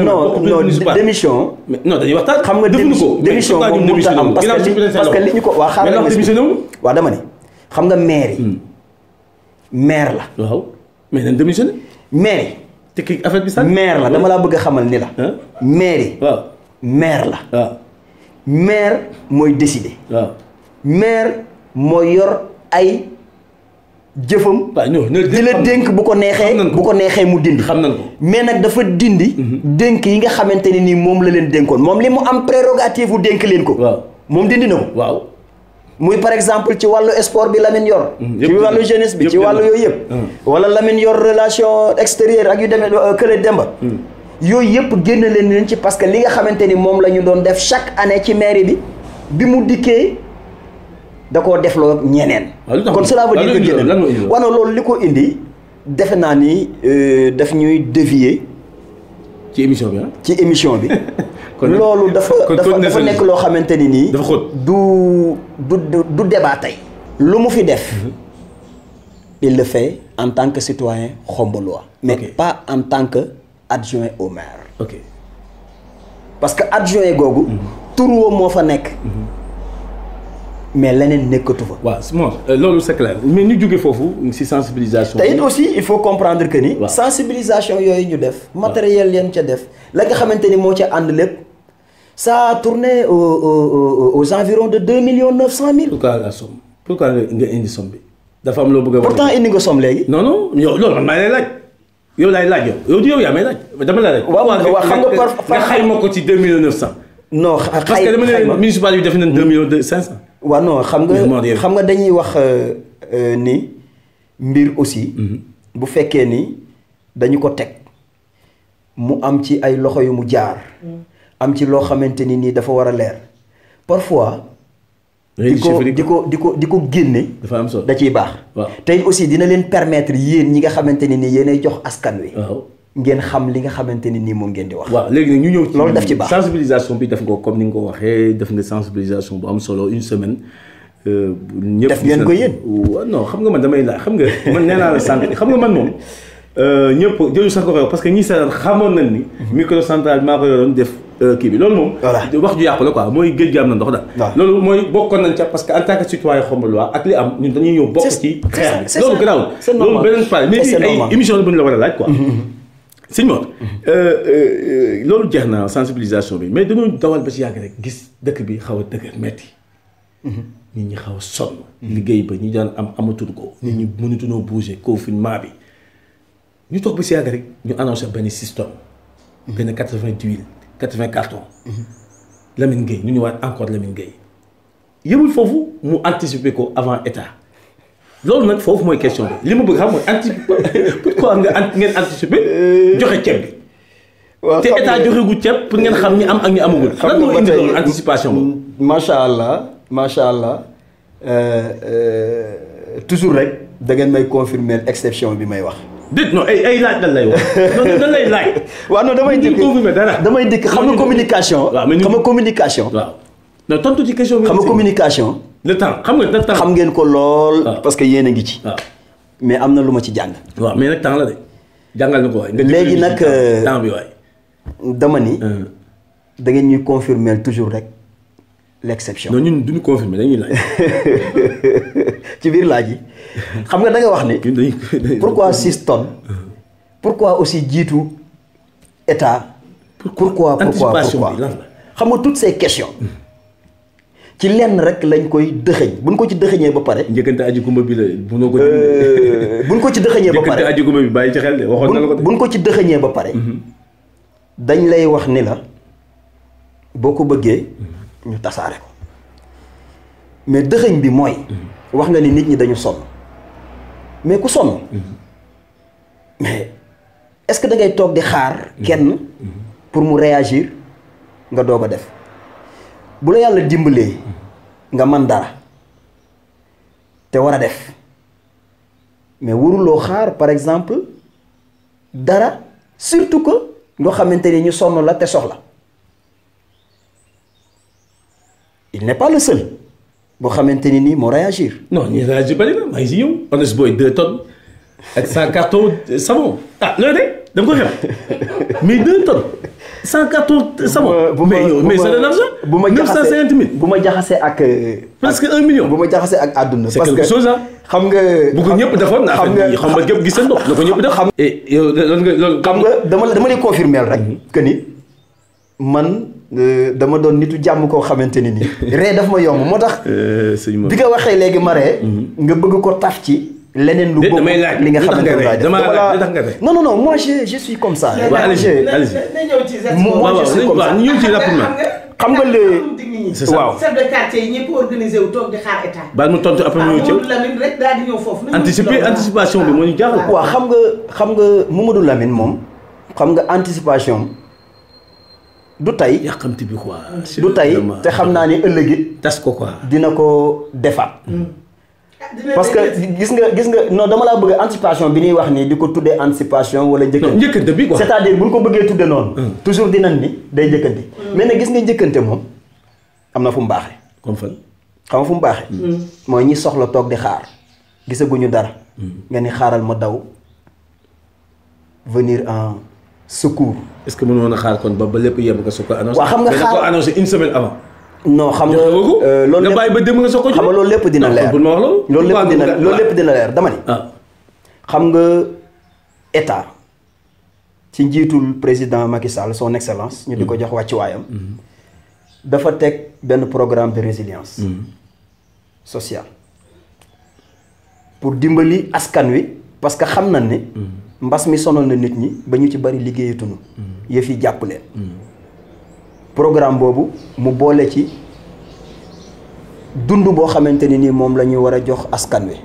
non démission non dañuy waxtaan xam nga démission moom mënut a am parce que li ñu ko waa xaaral waaw dama ne xam nga maire yi maire la waaw mais nañ démissionné maire te kii affaire bi sax maire la dama laa bëgg a xamal ni la maire yi waaw maire la waaw maire mooy décider waaw maire mooy yor ay jëfam di la dénk bu ko neexee mu dindi xam nañ ko mais nag dafa dindi dénk yi nga xamante ne nii moom la leen dénkoon moom li mu am prérogative u dénk leen ko waaw moom dindi na ko waaw muy par exemple ci wàllu sport bi Lamine yor ci wàllu jeunesse bi ci wàllu yooyu yëpp wala Lamine yor relation extérieure ak yu demee kële Demba yooyu yëpp génn leen ci parce que li nga xamante ni moom la ñu doon def chaque année ci mairie bi mu dikkee da koo defloo ñeneen kon cela veut dire que génn wano loolu li ko indi defe naa ni daf ñuy dévier ci émission bi loolu dafa nekk loo xamante ni nii dafa xóot du débat tey lu mu fi def il le fait en tant que citoyen xombolois mais pas en tant que adjoint au maire parce que adjoint googu tur woo moo fa nekk mais leneen nekkatu fa. waaw bon loolu c'est clair mais ñu jóge foofu ci sensibilisation. te it aussi il faut comprendre que ni. waaw sensibilisation yooyu ñu def. matériel yeen ca def. la nga xamante ni moo ca ànd lépp ça a tourné aux environs de 2,9 millions. pourquoi la somme pourquoi nga indi somme bi dafa am loo bëgg a. pourtant indi nga somme léegi. non non yow loolu man maa lay laaj yow laay laaj yow yaa may laaj dama la laaj. waaw xam nga nga xayma ko ci 2,900,000. non parce que dama ne municipal yi def nañ 2,500,000. waaw non xam nga dañuy wax ni mbir aussi. bu fekkee ni dañu ko teg mu am ci ay loxo yu mu jaar. am ci loo xamante ni nii dafa war a leer parfois. di ko génne. dafa am solo da ciy baax. waaw tey aussi dina leen permettre yéen ñi nga xamante ni nii yéenay jox askan wi. waaw ngeen xam li nga xamante ni nii moom ngeen di wax. waaw léegi nag ñu ñëw ci loolu daf ci baax sensibilisation bi def nga ko comme ni nga ko waxee def nga sensibilisation bu am solo une semaine. ñëpp def ngeen ko yéen. non xam nga man damay laaj xam nga man nee naa la sant xam nga man moom ñëpp jëlu sax ko xew parce que ñi seetaan xamoon nañ ni. microcentrale maa ko yoroon def kii bi loolu moom. wax ju yàqu la quoi mooy géej gi am na ndox daal. loolu mooy bokkoon nañ ca parce que en tant que citoyen Xombolois ak li am ñun dañuy ñëw bokk ci xeex bi loolu garaawul loolu beneen part mais ay émission la bu ñu la war a laaj quoi. sëñ Mor loolu jeex na sensibilisation bi mais dañoo dawal ba ci yàgg rek gis dëkk bi xaw a dëgër metti nit ñi xaw a sonn. liggéey ba ñi daan am amatul ko. nit ñi mënatuñoo bouger confinement bi ñu toog ba ci yàgg rek ñu annoncé benn système. benn 80 carton. Lamine Gueye ñu ñëwaat encore Lamine Gueye yëmul foofu mu anticiper ko avant état loolu nag foofu mooy question bi li ma bëgg xam mooy anticiper pourquoi ngeen anticiper joxe ceeb bi. waaw te état joxegu ceeb pour ngeen xam ñi am ak ñi amagul. lan moo indi loolu anticipation boobu. macha allah toujours rek da ngeen may confirmer exception bi may wax. déet non ay laaj lan lay wax non dañ lay laaj. waaw non damay dikk xam nga communication. waaw mais xam nga communication. waaw non tontu ci question bi. xam nga communication. le temps xam nga le temps. xam ngeen ko lool. parce que yéen a ngi ci. waaw mais am na lu ma ci jàng. waaw mais nag temps la de jàngal na ko waay. léegi nag temps bi waay. dama ni. da ngeen ñuy confirmer toujours rek l'exception. non ñun duñu confirmer dañuy laaj. ci biir laaj yi xam nga da nga wax ni. pourquoi 6 tonnes. pourquoi aussi jiitu état. pourquoi anticipation bi lan la. xam nga toutes ces questions. ci lenn rek lañ koy dëxëñ buñ ko ci dëxëñee ba pare. njëkkante aji kumba bi la mënoo ko. buñ ko ci dëxëñee ba pare njëkkante aji kumba bi bàyyi ci xel de waxoon na la ko de. buñ ko ci dëxëñee ba pare. dañ lay wax ni la boo ko bëggee ñu tasaare ko mais dëxëñ bi mooy. wax nga ni nit ñi dañu sonn mais ku sonn. mais est-ce que da ngay toog di xaar kenn pour mu réagir nga doog a def. bu la yàlla dimbalee nga mën dara te war a def mais waruloo xaar par exemple dara surtout que nga xamante ni ñu sonn la te soxla il n'est pas le seul boo xamante ni nii moo réagir. non ñu réagir bari na maa ngi si ñëw Honest Boy 2 tonnes ak 100 cartons savon loolu de da nga ko xeeb mais 2 tonnes. 100 cartons savon. mais c'est de l'argent. bu ma 950 000. bu ma jaxasee ak. presque 1 million. bu ma jaxasee ak àdduna. c'est quelque chose ah. xam nga. bu ko ñëpp defoon na affaire xam nga ñëpp gis seen bopp na ko ñëpp def. xam yow loolu xam nga dama lay confirmer rek. que ni man dama doon nitu jàmm koo xamante ni nii. ree daf ma yomb moo tax. bi nga waxee léegi ma ree nga bëgg ko taf ci. leneen lu bokk li nga xamante ne laay def non moi je suis comme ça. allez-y moi je suis comme ça ñu ñëw ci rapidement. xam nga le waaw chef de quartier yi ñëpp organisé wu toog di xaar état. baal mu tontu après ñu ñëw ci Lamine rek daal di ñëw foofu. anticipation bi moo ñu jaaxal. waaw xam nga Mamadou Lamine moom xam nga anticipation du tey. yàqamti bi quoi. du tey te xam naa ni ëllëg it tas ko quoi. dina ko defaat. parce que gis nga non dama laa bëgg anticipation bi ñuy wax nii di ko tuddee anticipation wala njëkkante bi quoi. c'est-à-dire bu ñu ko bëggee tuddee noonu. toujours dinañ ni day njëkkante. mais nag gis nga njëkkante moom am na fu mu baaxee. comme fan. xam nga fu mu baaxee. mooy ñi soxla toog di xaar gisaguñu dara. nga ni xaaral ma daw venir en secours. est-ce que mënoon a xaar kon ba lépp yem nga su ko annoncé. waaw xam nga xaar ko annoncé une semaine avant. non xam nga loolu nga bàyyi ba dem nga soo ko xam nga loolu lépp dina leer loolu lépp dina leer dama ni xam nga état ci njiitul président Macky Sall son excellence ñu di ko jox wàccuwaayam dafa teg benn programme de résilience sociale pour dimbali askan wi parce que xam nañ ne mbas mi sonal na nit ñi ba ñu ci bari liggéeyatuñu yëf yi jàpp leen programme boobu mu boole ci dund boo xamante ni nii moom la ñu war a jox askan wi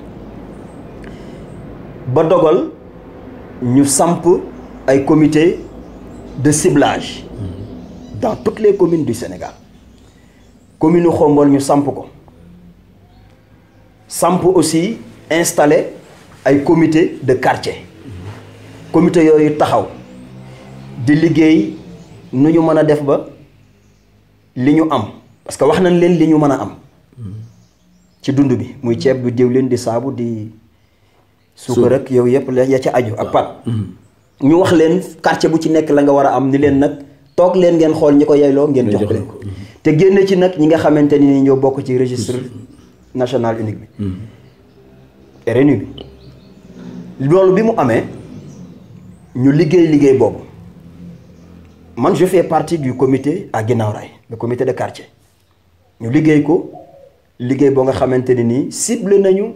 ba dogal ñu samp ay comité de ciblage dans toutes les communes du Sénégal commune Khombole ñu samp ko samp aussi installé ay comité de quartier comité yooyu taxaw di liggéey nu ñu mën a def ba li ñu am parce que wax nañ leen li ñu mën a am ci dund bi muy ceeb bi diwlin di saabu di suukar ak yow yëpp ya ca aju ak pat ñu wax leen quartier bu ci nekk la nga war a am ni leen nag toog leen ngeen xool ñi ko yayloo ngeen jox leen ko te génn ci nag ñi nga xamante ni ñoo bokk ci registre national unique bi RNU bi loolu bi mu amee ñu liggéey boobu man je fais partie du comité à Guinaw Rail le comité de quartier ñu liggéey ko liggéey boo nga xamante ne nii ciblé nañu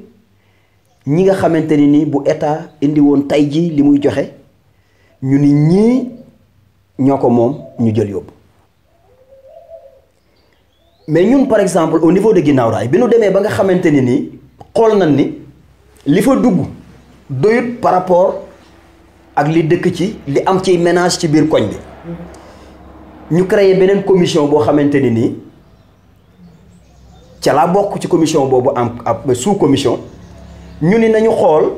ñi nga xamante ni nii bu état indi woon tey jii li muy joxe ñu ni ñii ñoo ko moom ñu jël yóbbu mais ñun par exemple au niveau de Guinaw Rail bi nu demee ba nga xamante ni nii xool nañ ni li fa dugg doyut par rapport ak li dëkk ci li am ci ménage ci biir koñ bi ñu créé beneen commission boo xamante ni nii ca laa bokk ci commission boobu am sous commission ñu ni nañu xool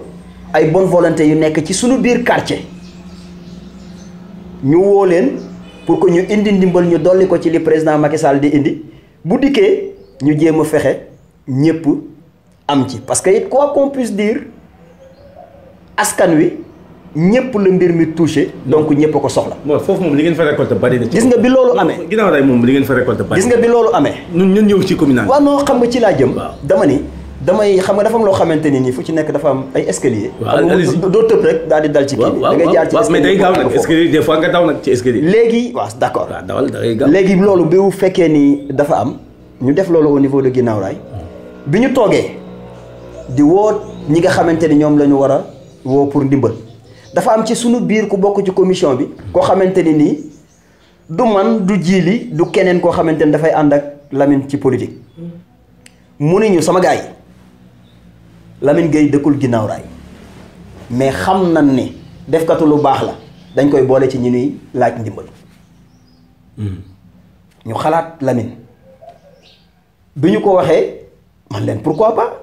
ay bonne volonté yu nekk ci suñu biir quartier ñu woo leen pour que ñu indi ndimbal ñu dolli ko ci li président Macky Sall di indi bu dikkee ñu jéem a fexe ñëpp am ci parce que it quoi qu'on puisse dire askan wi ñëpp la mbir mi touché donc ñëpp ko soxla. bon foofu moom li ngeen fa récolté bari na. gis nga bi loolu amee. Guinaw Rail moom li ngeen fa récolté bari. gis nga bi loolu amee. ñun ñëw ci communal. waaw non xam nga ci laa jëm. dama ni damay xam nga dafa am loo xamante ni nii fu ci nekk dafa am ay escalier. doo tëb rek daal di dal ci kii bi. da ngay jaar ci escalier mais day gaaw nag escalier des fois nga daw nag ci escalier. léegi waaw d'accord. waaw dawal da ngay gaaw. léegi loolu bi bu fekkee ni dafa am ñu def loolu au niveau de Guinaw Rail bi ñu toogee di woo ñi nga xamante ni ñoom la ñu war a woo pour ndimbal dafa am ci sunu biir ku bokk ci commission bi koo xamante ni nii du man du jiili du keneen koo xamante ni dafay ànd ak Lamine ci politique mu ni ñu sama gars yi Lamine Gueye dëkkul Guinaw Rail mais xam nañ ni defkatu lu baax la dañ koy boole ci ñi ñuy laaj ndimbal ñu xalaat Lamine bi ñu ko waxee man leen pourquoi pas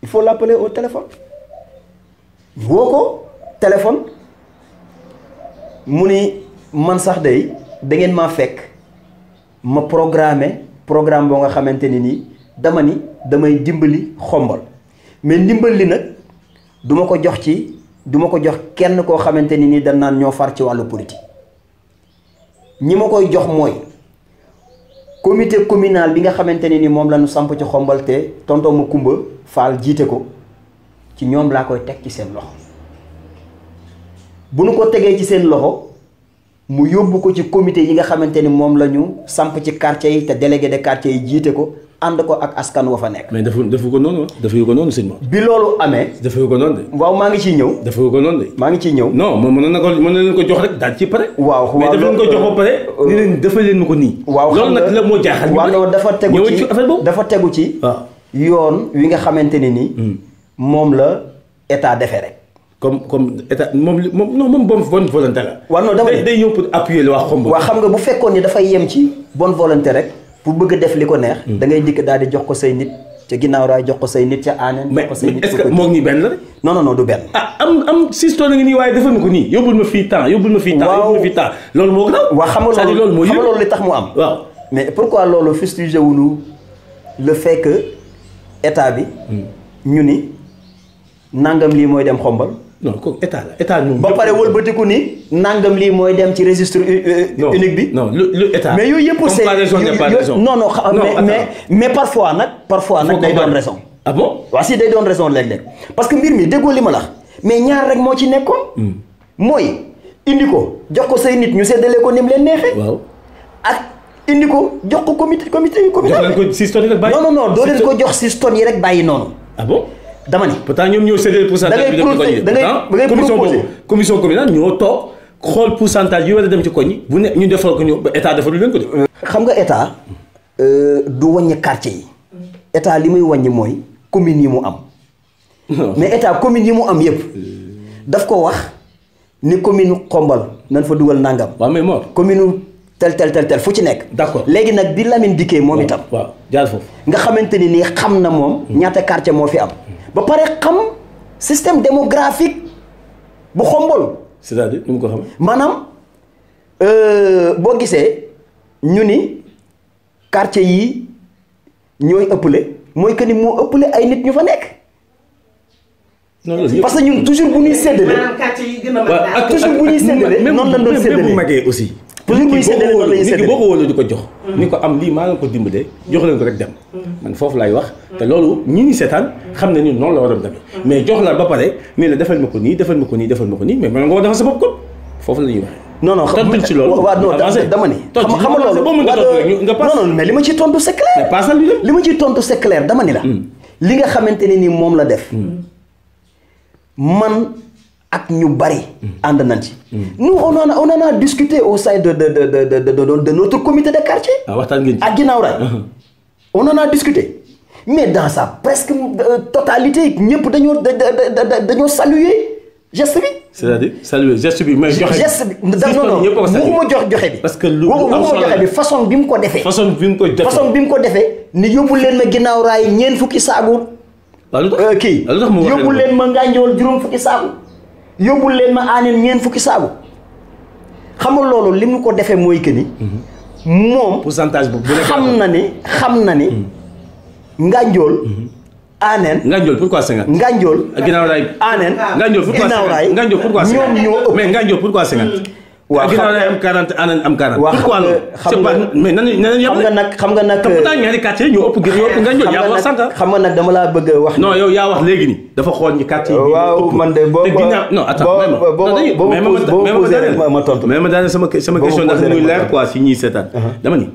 il faut l'appeler au téléphone woo ko téléphone mu ni man sax day da ngeen maa fekk ma programme boo nga xamante ni nii dama ni damay dimbali Khombole mais ndimbal li nag du ma ko jox kenn koo xamante ni nii dañ naan ñoo far ci wàllu politique ñi ma koy jox mooy comité communal bi nga xamante ni nii moom la ñu samp ci Khombole te tonton Macoumba Fall jiite ko ci ñoom laa koy teg ci seen loxo bu nu ko tegee ci seen loxo mu yóbbu ko ci comité yi nga xamante ni moom la ñu samp ci quartier yi te délégué de quartier yi jiite ko ànd ko ak askan wa fa nekk. mais defu ko noonu sëñ ma. bi loolu amee. defu ko noonu de. waaw maa ngi ciy ñëw. defu ko noonu de. maa ngi ciy ñëw. non moom mën na leen ko jox rek daal ci pare. waaw mais dafa leen ko jox ba pare. ni leen dafa leen ko nii. waaw loolu nag la moo jaaxal. waaw non dafa tegu ci yoon wi nga xamante ne ni. moom la état defee rek. comme état moom bonne volonté la. waaw non dama day ñëw pour appuyer le waa Khombole. waaw xam nga bu fekkoon ni dafay yem ci bonne volonté rek pour bëgg a def li ko neex. da ngay dikk daal di jox ko say nit ca Guinaw Rail jox ko say nit ca Anen. jox ko say nit est-ce que moom ñi benn la rek. non du benn. am système la nga nii waaye defal ma ko nii yóbbul ma fii temps yóbbul ma fii temps loolu moo gën a. waaw xam nga loolu li tax mu am. waaw mais pourquoi loolu fustigé wuñu le fait que état bi. ñu ni nangam lii mooy dem Khombole non kooku état la état ñun. ba pare wëlbatiku ni nangam lii mooy dem ci registre unique bi. non lu état. mais yooyu yëpp c'est non mais parfois nag day doon raison. ah bon waaw si day doon raison léeg-léeg parce que mbir mi déggoo li ma la mais ñaar rek moo ci nekkoon. mooy indi ko jox ko say nit ñu séddale ko ni mu leen neexee. waaw ak indi ko jox ko comité. jox leen ko 6 tonnes yi rek bàyyi. non doo leen ko jox 6 tonnes yi rek bàyyi noonu. ah bon. dama ni pourtant ñoom ñoo séddale pourcentage bi dem ci koñ yi. da ngay commission commission communale ñoo toog xool pourcentage yi war a dem ci koñ yi bu ne ñu defal ko ñu état defalu leen ko de. xam nga état du wàññi quartier yi. état li muy wàññi mooy communes yi mu am. mais état communes yi mu am yëpp daf ko wax ni commune Xombal nañ fa dugal nangam. waaw mais Mor commune tel fu ci nekk. d'accord léegi nag bi Lamine dikkee moom itam. waaw jaar foofu. nga xamante ni nii xam na moom. ñaata quartier moo fi am. ba pare xam système démographique bu Xombol. c'est-à-dire ni mu ko xam. maanaam boo gisee ñu ni quartier yi ñooy ëppale mooy que ni moo ëppale ay nit ñu fa nekk. parce que ñun toujours bu ñuy séddale. maanaam quartier yi gën a mag daal. toujours bu ñuy séddale noonu lañ doon séddale même bu magee aussi. toujours bu ñuy séddale noonu la ñuy séddale nit ki boo ko wóolu di ko jox. ni ko am lii maa nga ko dimbalee jox leen ko rek dem. man foofu laay wax. te loolu ñi ñu seetaan xam nañu noonu la war a demee. mais jox la ba pare nii la defal ma ko nii defal ma ko nii defal ma ko nii mais man nga ko defal sa bopp kon foofu la ñuy waxee. non tontu ci loolu waaw non dama ni. xam nga loolu non mais li ma ciy tontu c'est clair. mais paasal li ma ciy tontu c'est clair dama ni la. li nga xamante ne ni moom la def. man ak ñu bari. ànd nañ ci. nous on en a discuté au sein de notre comité de quartier. waxtaan ngeen ci ak ginnaaw raay. on en a discuté mais dans sa presque totalité ñëpp dañoo saluer geste bi. c'est-à-dire saluer geste bi mais joxe. geste bi non waxuma joxe bi. parce que lu am solo joxe bi façon bi mu ko defee. façon bi mu ko defee ni yóbbu leen ma ginnaaw raay ñeent fukki saagu. waaw lu tax kii lu tax mu wax yóbbu leen ma Nganjool juróom fukki saagu. yóbbu leen ma Aaneen ñeent fukki saagu. xam nga loolu li mu ko defee mooy que ni. moom pourcentage boobu xam na ni. Nganjool. Aaneen. Nganjool pourquoi 50. Nganjool. ginnaaw raay. Aaneen. Nganjool pourquoi 50. Nganjool pourquoi 50. ñoom ñoo ëpp mais Nganjool pourquoi 50. waaw ginnaaw raay am 40 Aaneen am 40. waaw pourquoi loolu c'est pas mais nan xam nga nag. te pourtant ñaari quartier ñoo ëpp Nganjool yaa wax sànq. xam nga nag dama laa bëgg a wax. non yow yaa wax léegi ni dafa xool ñi quartier yi. waaw man de boo non attends ma tontu. mais ma daaneel sama question ndax muy leer quoi si ñiy seetaan. dama ni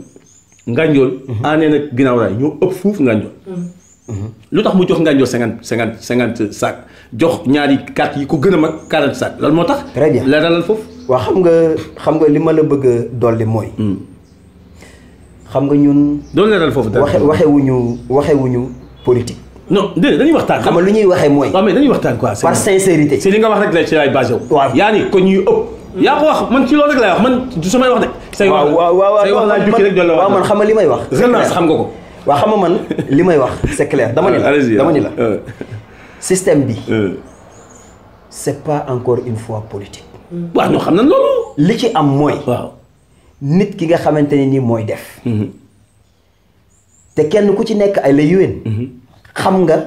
Nganjool Aaneen ak ginnaaw raay ñoo ëpp fuuf Nganjool. lu tax mu jox Nganjool 50 sacs jox ñaari quartier yi ko gën a mag 40 sacs loolu moo tax. très bien leeralal foofu. waaw xam nga li ma la bëgg a dolli mooy. xam nga ñun. doon leeral foofu dara waxewuñu politique. non déedéet dañuy waxtaan. xam nga lu ñuy waxee mooy. waaw mais dañuy waxtaan quoi. par sincérité. si li nga wax rek la ci laay basé wu. waaw yaa ni ko ñuy ëpp. yaa ko wax man ci loolu rek laay wax man du samay wax de. say wax say wax laa jukki rek doon la wax. waaw man xam nga li may wax. xam nga ko. waaw xam nga man li may wax c'est clair dama ni la système bi c'est pas encore une fois politique. waaw ñoo xam nañ loolu. li ci am mooy. waaw nit ki nga xamante ne nii mooy def. te kenn ku ci nekk ay la yéwén. xam nga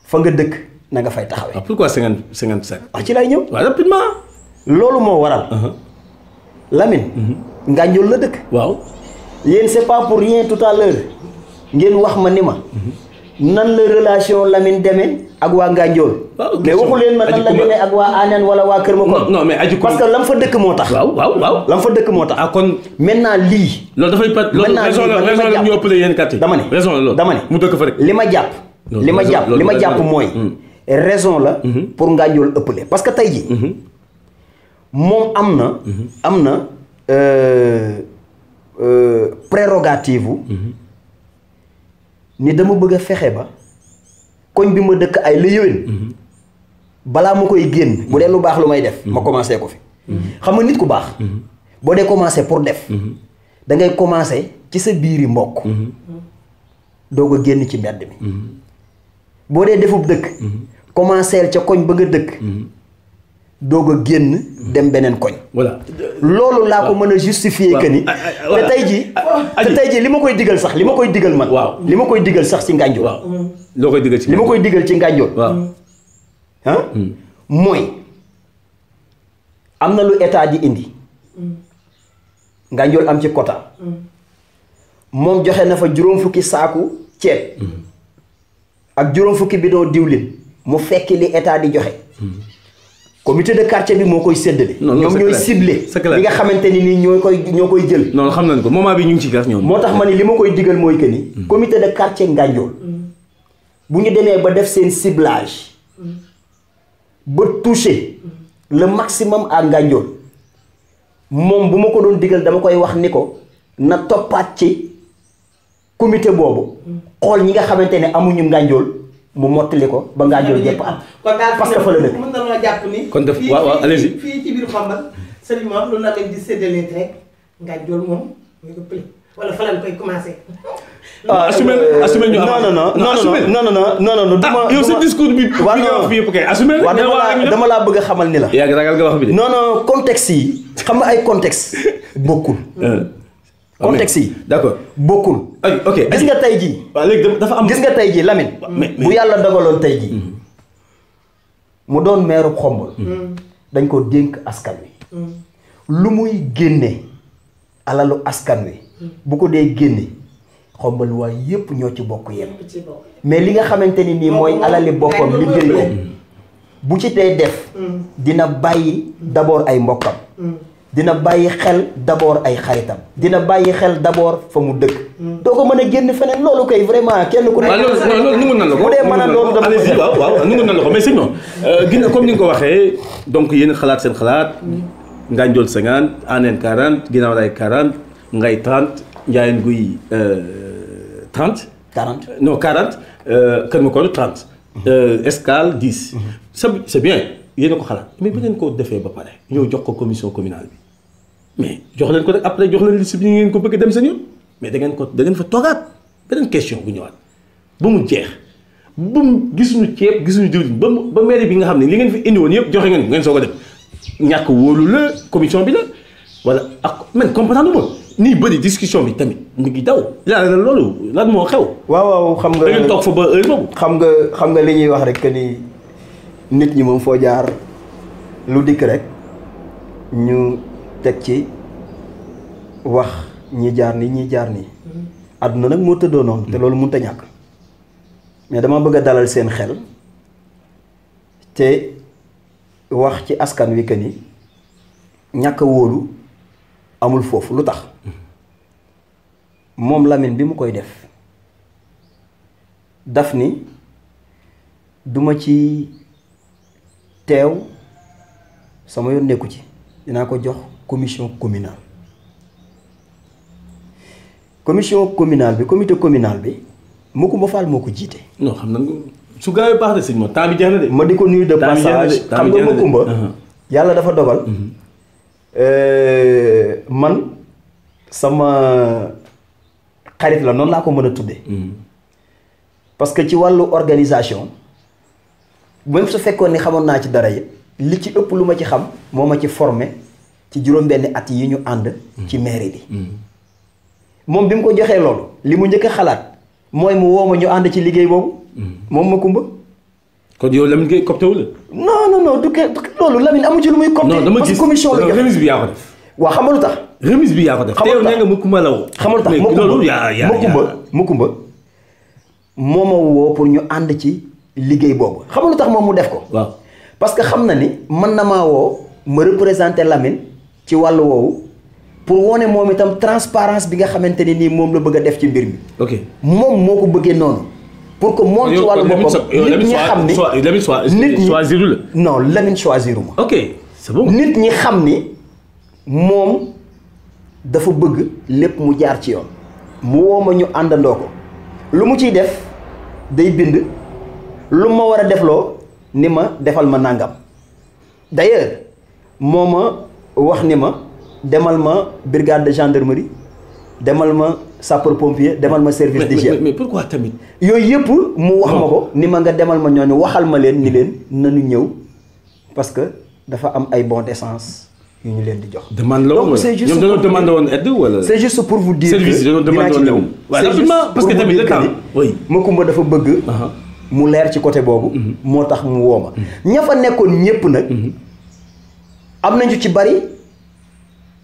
fa nga dëkk na nga fay taxawee. waaw pourquoi 57. wax ci lay ñëw. waaw rapidement. loolu moo waral. Lamine. Nganjool la dëkk. waaw. yéen c'est pas pour rien tout à l'heure ngeen wax ma ni ma. nan la relation Lamine demee ak waa Nganjool. mais waxu leen ma nan la demee ak waa Aaneen wala waa Kër Makor. non mais aju parce que lam fa dëkk moo tax. waaw. lam fa dëkk moo tax. ah kon maintenant lii. loolu dafay pat loolu raison la ñu ëppale yéen quartier. dama ne raison la loolu. dama ne mu dëkk fa rek. li ma jàpp mooy. raison la. pour Nganjool ëppale parce que tey jii. moom am na prérogative. ni dama bëgg a fexe ba koñ bi ma dëkk ay la yéwén balaa ma koy génn bu dee lu baax lu may def ma commencé ko fi xam nga nit ku baax boo dee commencé pour def da ngay commencé ci sa biiri mbokk doog a génn ci mbedd mi boo dee defub dëkk commencé ca koñ ba nga dëkk doog a génn dem beneen koñ. voilà loolu laa ko mën a justifier que ni. te tey jii li ma koy digal sax li ma koy digal man. waaw li ma koy digal sax ci Nganjool. waaw loo koy digal ci li ma koy digal ci Nganjool. waaw mooy am na lu état di indi Nganjool am ci quota moom joxe na fa juróom fukki saaku ceeb ak juróom fukki bidon diwlin mu fekki li état di joxe comité de quartier bi moo koy séddale ñoom ñooy ciblé li nga xamante ni nii ñoo koy jël non xam nañ ko moment bi ñu ngi ci gas ñoom moo tax ma ni li ma koy digal mooy que ni comité de quartier Nganjool bu ñu demee ba def seen ciblage ba toucher le maximum à Nganjool moom bu ma ko doon digal dama koy wax ni ko na toppaat ci comité boobu xool ñi nga xamante ne amuñu Nganjool mu mottali ko ba Nganjool jëpp am parce que fa la dëkk mën na loo jàpp ni kon def waaw allez-y fii ci biir Xombal sëriñ moom lu la di séddaleet rek Nganjool moom muy ko pëli wala fa lañ koy commencé assumé ñu non yow sa discours bi nga wax fi yëpp kay assumé dama laa bëgg a xamal ni la yaa ngi ragal nga wax bi de non contexte yi xam nga ay contexte bokkul contexte yi d'accord bokkul ok gis nga tey jii waaw léegi dafa am gis nga tey jii Lamine bu yàlla dogaloon tey jii mu doon meeru Xombal dañ ko dénk askan wi lu muy génne alalu askan wi bu ko dee génne Xombal waaye yépp ñoo ci bokk yem mais li nga xamante ni nii mooy alali boppam li jël ko bu ci tey def dina bàyyi d'abord ay mbokkam dina bàyyi xel d'abord ay xaritam dina bàyyi xel d'abord fa mu dëkk doo ko mën a génn feneen loolu kay vraiment kenn ku nekk loolu nu mun na la ko bu dee mën a loolu dama allez-y waaw nu mun na la ko mais sëñ moom gis comme ni nga ko waxee donc yéen xalaat seen xalaat Nganjool 50 Anen 40 Guinaw Rail 40 Ngay 30 Ndiayène Gouye 30 non 40 Kër Makoro 30 Escale 10 c'est bien yéen a ko xalaat mais bu ngeen ko defee ba pare ñëw jox ko commission communale bi mais jox leen ko rek après jox leen liste bi ngeen ko bëgg dem seen yoon mais da ngeen fa toogaat beneen question bu ñëwaat ba mu jeex ba mu gisuñu ceeb gisuñu diwlin ba mairie bi nga xam ne li ngeen fi indi woon yëpp joxe ngeen soog a dem ñàkk wóolu la commission bi la wala ak man comprendre ma nii bëri discussion bi tamit mu ngi daw loolu lan moo xew. waaw xam nga da ngeen toog fa ba heure boobu. xam nga li ñuy wax rek que ni nit ñi moom foo jaar lu dikk rek ñu teg ci wax ñi jaar nii àdduna nag moo tëddoo noonu te loolu mënut a ñàkk mais dama bëgg a dalal seen xel te wax ci askan wi que ni ñàkk a wóolu amul foofu lu tax moom Lamine bi mu koy daf ni duma ci teew sama yoon nekku ci dinaa ko jox commission communale bi comité communal bi Macoumba Fall moo ko jiite. non xam na su gaawee baax de sëñ ma temps bi jeex na de. ma di ko nuyu de passage xam nga Macoumba yàlla dafa dogal man sama xarit la noonu laa ko mën a tuddee parce que ci wàllu organisation même su fekkoon ni xamoon naa ci dara yi li ci ëpp lu ma ci xam moo ma ci formé ci juróom-benni at yi ñu ànd ci mairie bi moom bi mu ko joxee loolu li mu njëkk a xalaat mooy mu woo ma ñu ànd ci liggéey boobu moom Macoumba. kon yow Lamine Gueye copté wu la. non du loolu Lamine amu ci lu muy copté. non dama gis commission la remise bi yaa ko def. waaw xam nga lu tax. remise bi yaa ko def. xam nga lu tax te yow nee nga Macoumba la woo. xam nga lu tax Macoumba moo ma woo pour ñu ànd ci liggéey boobu xam nga lu tax moom mu def ko. waaw parce que xam na ni mën na maa woo ma représenter Lamine ci wàllu woowu pour wone moom itam transparence bi nga xamante ne nii moom la bëgg a def ci mbir mi. ok moom moo ko bëggee noonu. pour que moom ci wàllu boppam nit ñi xam ni nit ñi choisiru la. non Lamine choisiru ma. ok c'est bon. nit ñi xam ni moom dafa bëgg lépp mu jaar ci yoon. mu woo ma ñu àndandoo ko lu mu ciy def day bind lu ma war a defloo ni ma defal ma nangam d'ailleurs moo ma wax ni ma demal ma brigade de gendarmerie demal ma sapeur pompier demal ma service d'hygiène. mais pourquoi tamit. yooyu yëpp mu wax ma ko ni ma nga demal ma ñooñu waxal ma leen ni leen nañu ñëw parce que dafa am ay bons d'essence yu ñu leen di jox. demande la woon donc c'est juste ñoom dañoo demandé woon aide wala. c'est juste pour vous dire service yi dañoo demandé woon ñëw. waaw rapidement parce que tamit le temps oui. Macoumba dafa bëgg. mu leer ci côté boobu. moo tax mu woo ma. ña fa nekkoon ñëpp nag. am nañu ci bari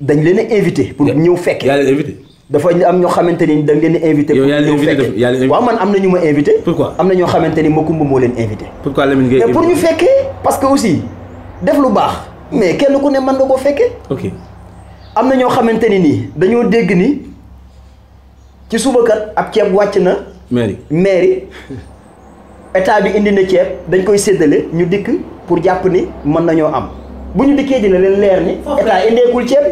dañ leen a invité pour ñëw fekke. yaa leen invité. dafa am ñoo xamante ni dañ leen a invité. pour ñëw fekke waaw man am na ñu ma invité. pourquoi am na ñoo xamante ni Makumba moo leen invité. pourquoi Lamine Gueye mais pour ñu fekkee parce que aussi def lu baax mais kenn ku ne mën nga koo fekkee. ok am na ñoo xamante ni nii dañoo dégg ni ci suba kat ab ceeb wàcc na. mairie état bi indi na ceeb dañ koy séddale ñu dikk pour jàpp ni mën nañoo am bu ñu dikkee dina leen leer ni. état indeekul ceeb.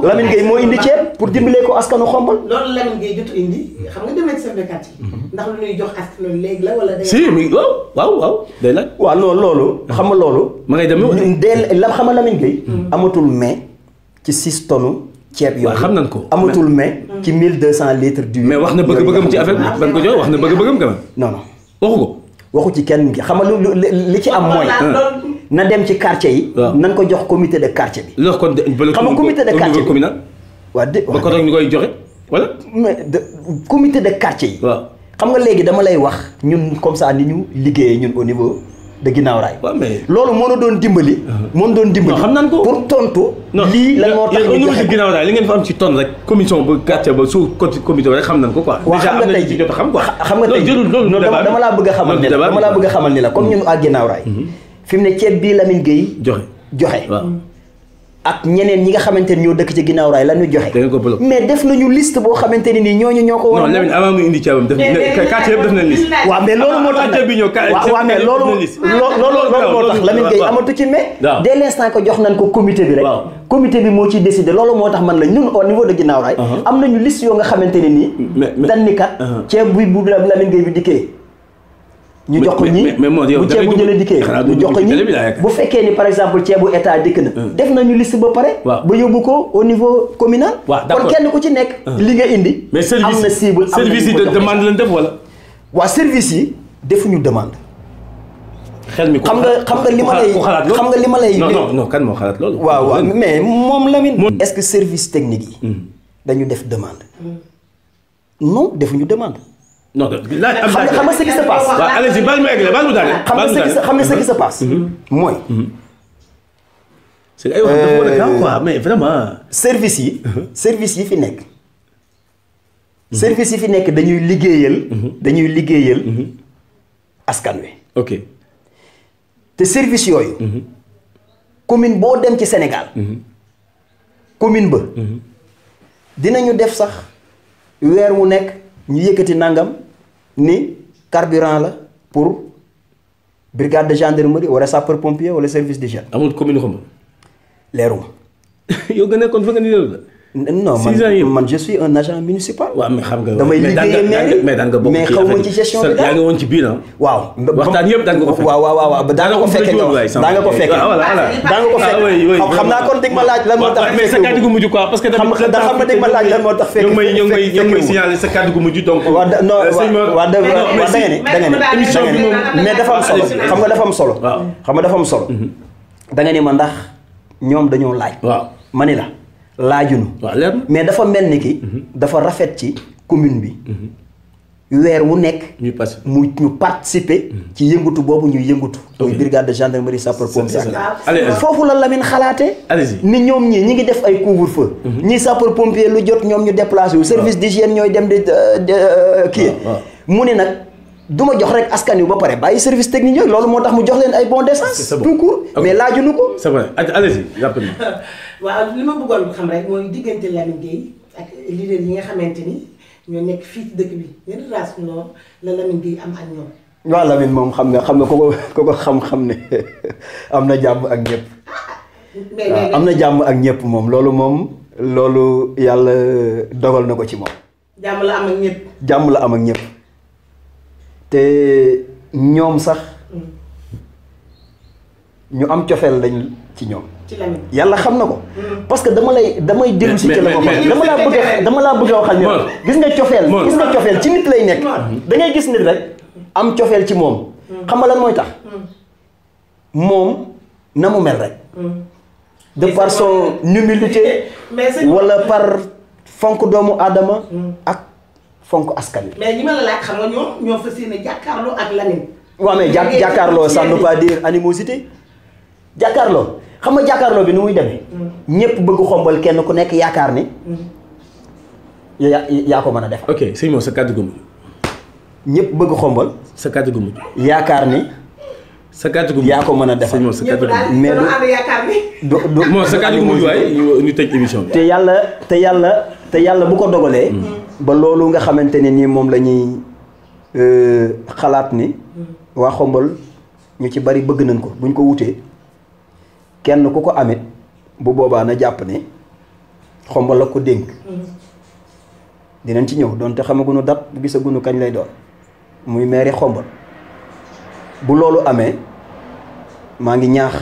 Lamine Gueye moo indi ceeb pour dimbalee ko askanu Xombol. loolu Lamine Gueye jotu indi xam nga dem nañ chef de quartier ndax lu ñuy jox askanu léegi la wala. si mi waaw day laaj. waaw non loolu. xam nga loolu. ma ngay dem la xam nga Lamine Gueye. amatul mais ci 6 tonnes ceeb yooyu. xam nañ ko amatul mais ci 1200 litres d'huile. mais wax na bëgg-bëggam ci affaire bi ban ko jox wax na bëgg-bëggam quand même. non non waxu ko. waxu ci kenn xam nga li ci am mooy. na dem ci quartier yi. nañ ko jox comité de quartier bi. loolu kon xam nga comité de quartier bi communal. waaw de ba ko ñu koy joxe wala. mais comité de quartier yi. waaw xam nga léegi dama lay wax ñun comme ça ni ñu liggéeyee ñun au niveau de Guinaw Rail. waaw mais loolu moo doon dimbali. moo doon dimbali xam naan ko pour tontu. lii lan moo tax ñu joxe Guinaw Rail li ngeen fa am ci tonne rek commission ba quartier ba sous comité rek xam nañ ko quoi. déjà am na ci jot a xam quoi. xam nga tey dama laa bëgg a xamal ni la dama laa bëgg a xamal ni la comme ñun à Guinaw Rail. fi mu ne ceeb bii Lamine Gueye joxe. ak ñeneen ñi nga xamante ni ñoo dëkk ci Guinaw Rail la ñu joxe. mais def nañu liste boo xamante ni nii ñooñu ñoo ko war a. non Lamine avant muy indi ceebam def quartier yëpp def nañ liste. waaw mais loolu moo tax waaw mais loolu moo tax Lamine Gueye amatu ci mais. dès l'instant que jox nañ ko comité bi rek. comité bi moo ciy décidé loolu moo tax man la ñun au niveau de Guinaw Rail. am nañu liste yoo nga xamante ne nii. dañ ni kat ceeb bu Lamine Gueye bi dikkee. ñu jox ko ñi bu ceeb bu jëlee dikkee ñu jox ko ñi bu fekkee ni par exemple ceebu état dikk na def nañu liste ba pare ba yóbbu ko au niveau communal kon kenn ku ci nekk li nga indi am na cible service yi de demande lañ def wala waa service yi defuñu demande xel mi xam nga li ma lay non kan moo xalaat loolu waaw mais moom Lamine est-ce que service technique yi dañu def demande non defuñu demande non xam nga ce qui se passe. waaw allez-y baal ma egg baal ma daane. xam nga ce qui se passe. mooy. c'est ay wax dafa war a gaaw quoi mais vraiment. service yi fi nekk. service yi fi nekk dañuy liggéeyal. askan wi. ok te service yooyu. commune boo dem ci Sénégal. commune ba. dinañu def sax weer wu nekk. ñu yëkkati nangam ni carburant la pour brigade de gendarmerie wala sapeur pompier wala service d'hygiène. amul commune Xombol. leeruma. yow nga nekkoon fa nga ni la. non man je suis un agent municipal. waaw mais xam nga damay liggéeyee mairie mais daan nga bokk mais xaw ma ci gestion bi yaa ngi woon ci biir ah. waaw waxtaan yëpp daan nga ko fekk. waaw daa nga ko fekkee daa nga ko fekkee. daa nga ko fekkee xam naa kon dégg ma laaj lan moo tax. mais sa kàddu gu mujj quoi parce que. xam nga dégg ma laaj lan moo tax. ñoo ngi may signaler sa kàddu gu mujj donc. da nga ne émission bi moom mais dafa am solo xam nga dafa am solo. xam nga dafa am solo. da nga ne ma ndax ñoom dañoo laaj. waaw ma ni la. laajunu mais dafa mel ni ki dafa rafet ci commune bi weer wu nekk ñu participer ci yëngutu boobu ñuy yëngutu muy brigade de gendarmerie sapeur pompier foofu la Lamine xalaatee ni ñoom ñi ngi def ay couvre-feu ñii sapeur pompier lu jot ñoom ñu déplacé wu service d'hygiène ñooy dem di kii mu ne nag du ma jox rek askan wi ba pare bàyyi service technique yooyu loolu moo tax mu jox leen ay bon d'essence tout court mais laajunu ko c'est vrai allez-y rapidement. waaw li ma bëggoon xam rek mooy diggante Lamine Gueye ak leader yi nga xamante ni ñoo nekk fii ci dëkk bi yenn relation la Lamine Gueye am ak ñoom. waaw Lamine moom xam nga ko xam-xam ne am na jàmm ak ñëpp. waaw am na jàmm ak ñëpp moom loolu yàlla dogal na ko ci moom. jàmm la am ak ñëpp. jàmm la am ak ñëpp. te ñoom sax ñu am cofeel lañ ci ñoom. ci Lamine yàlla xam na ko. parce que damay dellu si ci la ko xam dama laa bëgg a waxal ñoom. gis nga cofeel ci nit lay nekk. da ngay gis nit rek am cofeel ci moom. xam nga lan mooy tax. moom na mu mel rek. de par son humilité. wala par fonk doomu aadama. ak fonk askan wi. mais ñi ma la laaj xam nga ñoo fas yéene jàkkaarloo ak Lamine. waaw mais jàkkaarloo ça ne veut pas dire animosité jàkkaarloo xam nga jàkkaarloo bi ni muy demee. ñëpp bëgg xombal kenn ku nekk yaakaar ni. yaa ko mën a def. ok sëñ Mor sa kàddu gu mujj. ñëpp bëgg xombal. sa kàddu gu mujj. yaakaar ni. sa kàddu gu mujj yaa ko mën a defar. sëñ Mor sa kàddu gu mujj. mais yaakaar ni. Mor sa kàddu gu mujj waaye ñu tëj émission bi. te yàlla bu ko dogalee. ba loolu nga xamante ne nii moom la ñuy xalaat ni. waa xombal ñu ci bari bëgg nañ ko buñ ko wutee kenn ku ko amit bu boobaa na jàpp ne xombal la ko dénk. dinañ ci ñëw donte xamaguñu dat bu gisaguñu kañ lay doon muy maire xombal bu loolu amee maa ngi ñaax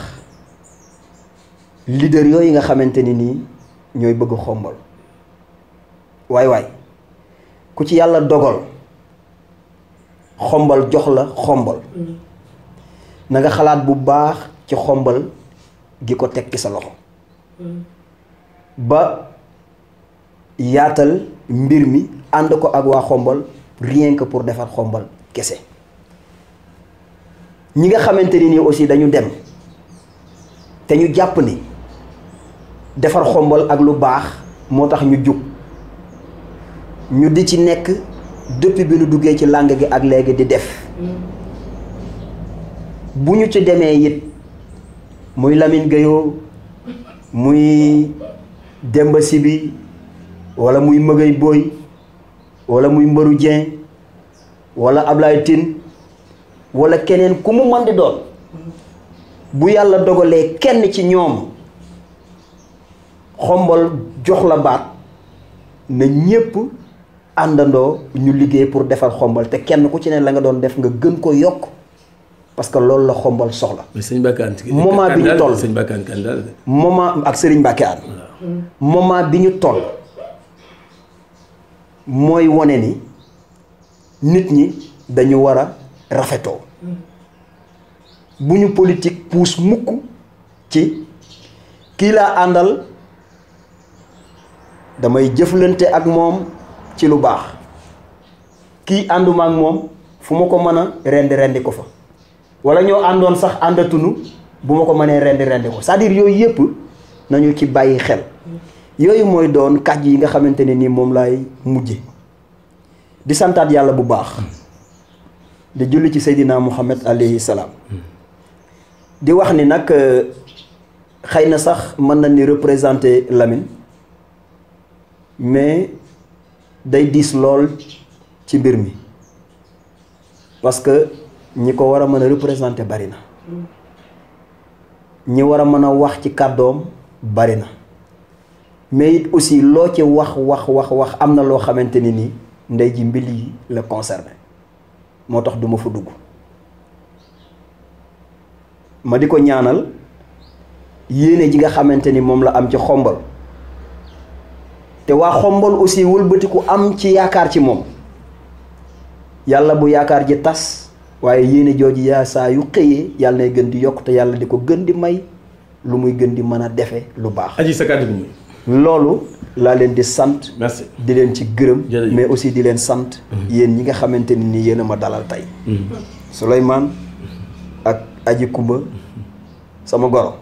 leader yooyu nga xamante ni nii ñooy bëgg xombal waay ku ci yàlla dogal xombal jox la xombal na nga xalaat bu baax ci xombal gi ko teg ci sa loxo ba yaatal mbir mi ànd ko ak waa xombal rien que pour defar xombal kese ñi nga xamante ni nii aussi dañu dem te ñu jàpp ni defar xombal ak lu baax moo tax ñu jug ñu di ci nekk depuis bi ñu duggee ci làng gi ak léegi di def bu ñu ci demee it muy Lamine Gueye muy Demba Sibi wala muy Mëgëy Boy wala muy Mbaru Dieng wala Ablaye Tine wala keneen ku mu mën di doon bu yàlla dogalee kenn ci ñoom xombal jox la baat na ñépp àndandoo ñu liggéey pour defar xombal te kenn ku ci ne la nga doon def nga gën ko yokk parce que loolu la xombal soxla. moment bi ñu toll moment ak Serigne Mbacke Anne moment bi ñu toll mooy wone ni nit ñi dañu war a rafetoo bu ñu politique puus mukk ci kii laa àndal damay jëflante ak moom ci lu baax kii ànduma ak moom fu ma ko mën a rendi ko fa wala ñoo àndoon sax àndatunu bu ma ko mënee rendi ko c'est-à-dire yooyu yëpp nañu ci bàyyi xel yooyu mooy doon kàjj yi nga xamante ne nii moom laay mujje di santaat yàlla bu baax di julli ci Seydina Muhammad alayhi salaam di wax ni nag xëy na sax mën na ni représenter Lamine mais day diis lool ci mbir mi parce que ñi ko war a mën a représenter bari na ñi war a mën a wax ci kàddoom bari na mais it aussi loo ci wax am na loo xamante ni nii ndey ji mbir yi la concerné moo tax duma fa dugg ma di ko ñaanal yéene ji nga xamante ni moom la am ci xombal te waa xombal aussi wëlbatiku am ci yaakaar ci moom yàlla bu yaakaar ji tas waaye yéene jooju yaa saa yu xëyee yàlla nay gën di yokk te yàlla di ko gën di may lu muy gën di mën a defe lu baax. aji sa kàddu gi loolu laa leen di sant. merci di leen ci gërëm. mais aussi di leen sant. yéen ñi nga xamante ni nii yéen a ma dalal tey. Souleymane ak Aji Kumba sama goro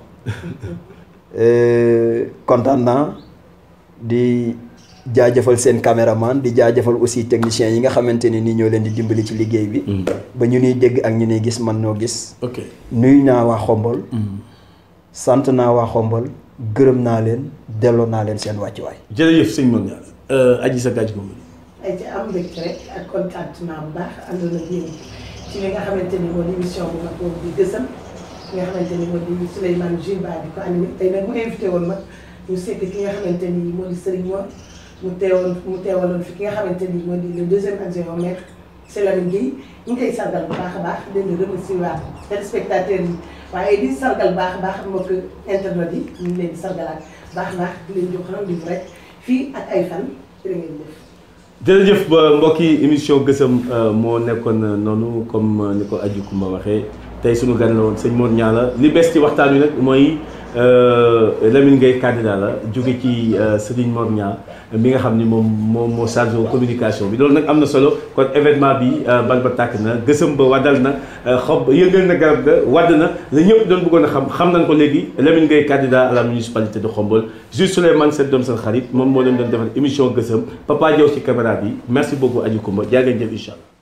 kontaan naa di jaajëfal seen caméraman di jaajëfal aussi techniciens yi nga xamante ne ni ñoo leen di dimbali ci liggéey bi. ba ñu nuy dégg ak ñu nuy gis man noo gis. ok nuyu naa waa xombal. sant naa waa xombal gërëm naa leen delloo naa leen seen wàccuwaay. jërëjëf sëñ Mor Niang aji sa gàcce moom. ay ci am mbégte rek ak contentement bu baax àndoon ak yéen ci li nga xamante ni moo di émission bu mag boobu di gësam ki nga xamante ni moo di Souleymane Jules Ba di ko animé tey nag mu invité woon ma ñu sekk ki nga xamante ni moo di Serigne Mor mu teewaloon fi ki nga xamante ni moo di le deuxième adjoint au maire c'est Lamine Gueye ñu ngi koy sargal bu baax a baax di leen remercier waat téléspectateurs yi waaye di sargal baax a baax mbokk internet yi ñu ngi leen di sargalaat baax a baax di leen jox rendez-vous rek fii ak ay fan jërë ngeen jëf. jërëjëf ba mbokki émission gësam moo nekkoon noonu comme ni ko Adji Coumba waxee tey suñu gan la woon sëñ Mor Niang la li bees ci waxtaan wi nag mooy Lamine Gueye candidat la jóge ci Serigne Mor Niang mi nga xam ni moom moo chargé communication bi loolu nag am na solo kon événement bi bal ba tàkk na gësëm ba waddal na xob yëngal na garab ga wadd na la ñëpp doon bëggoon a xam nañ ko léegi Lamine Gueye candidat à la municipalité de Khombole Jules Souleymane seen doom seen xarit moom moo leen doon defal émission gësëm Papa Diaw ci caméra bi merci beaucoup Adji Koumba jaa ngeen jëf incha allah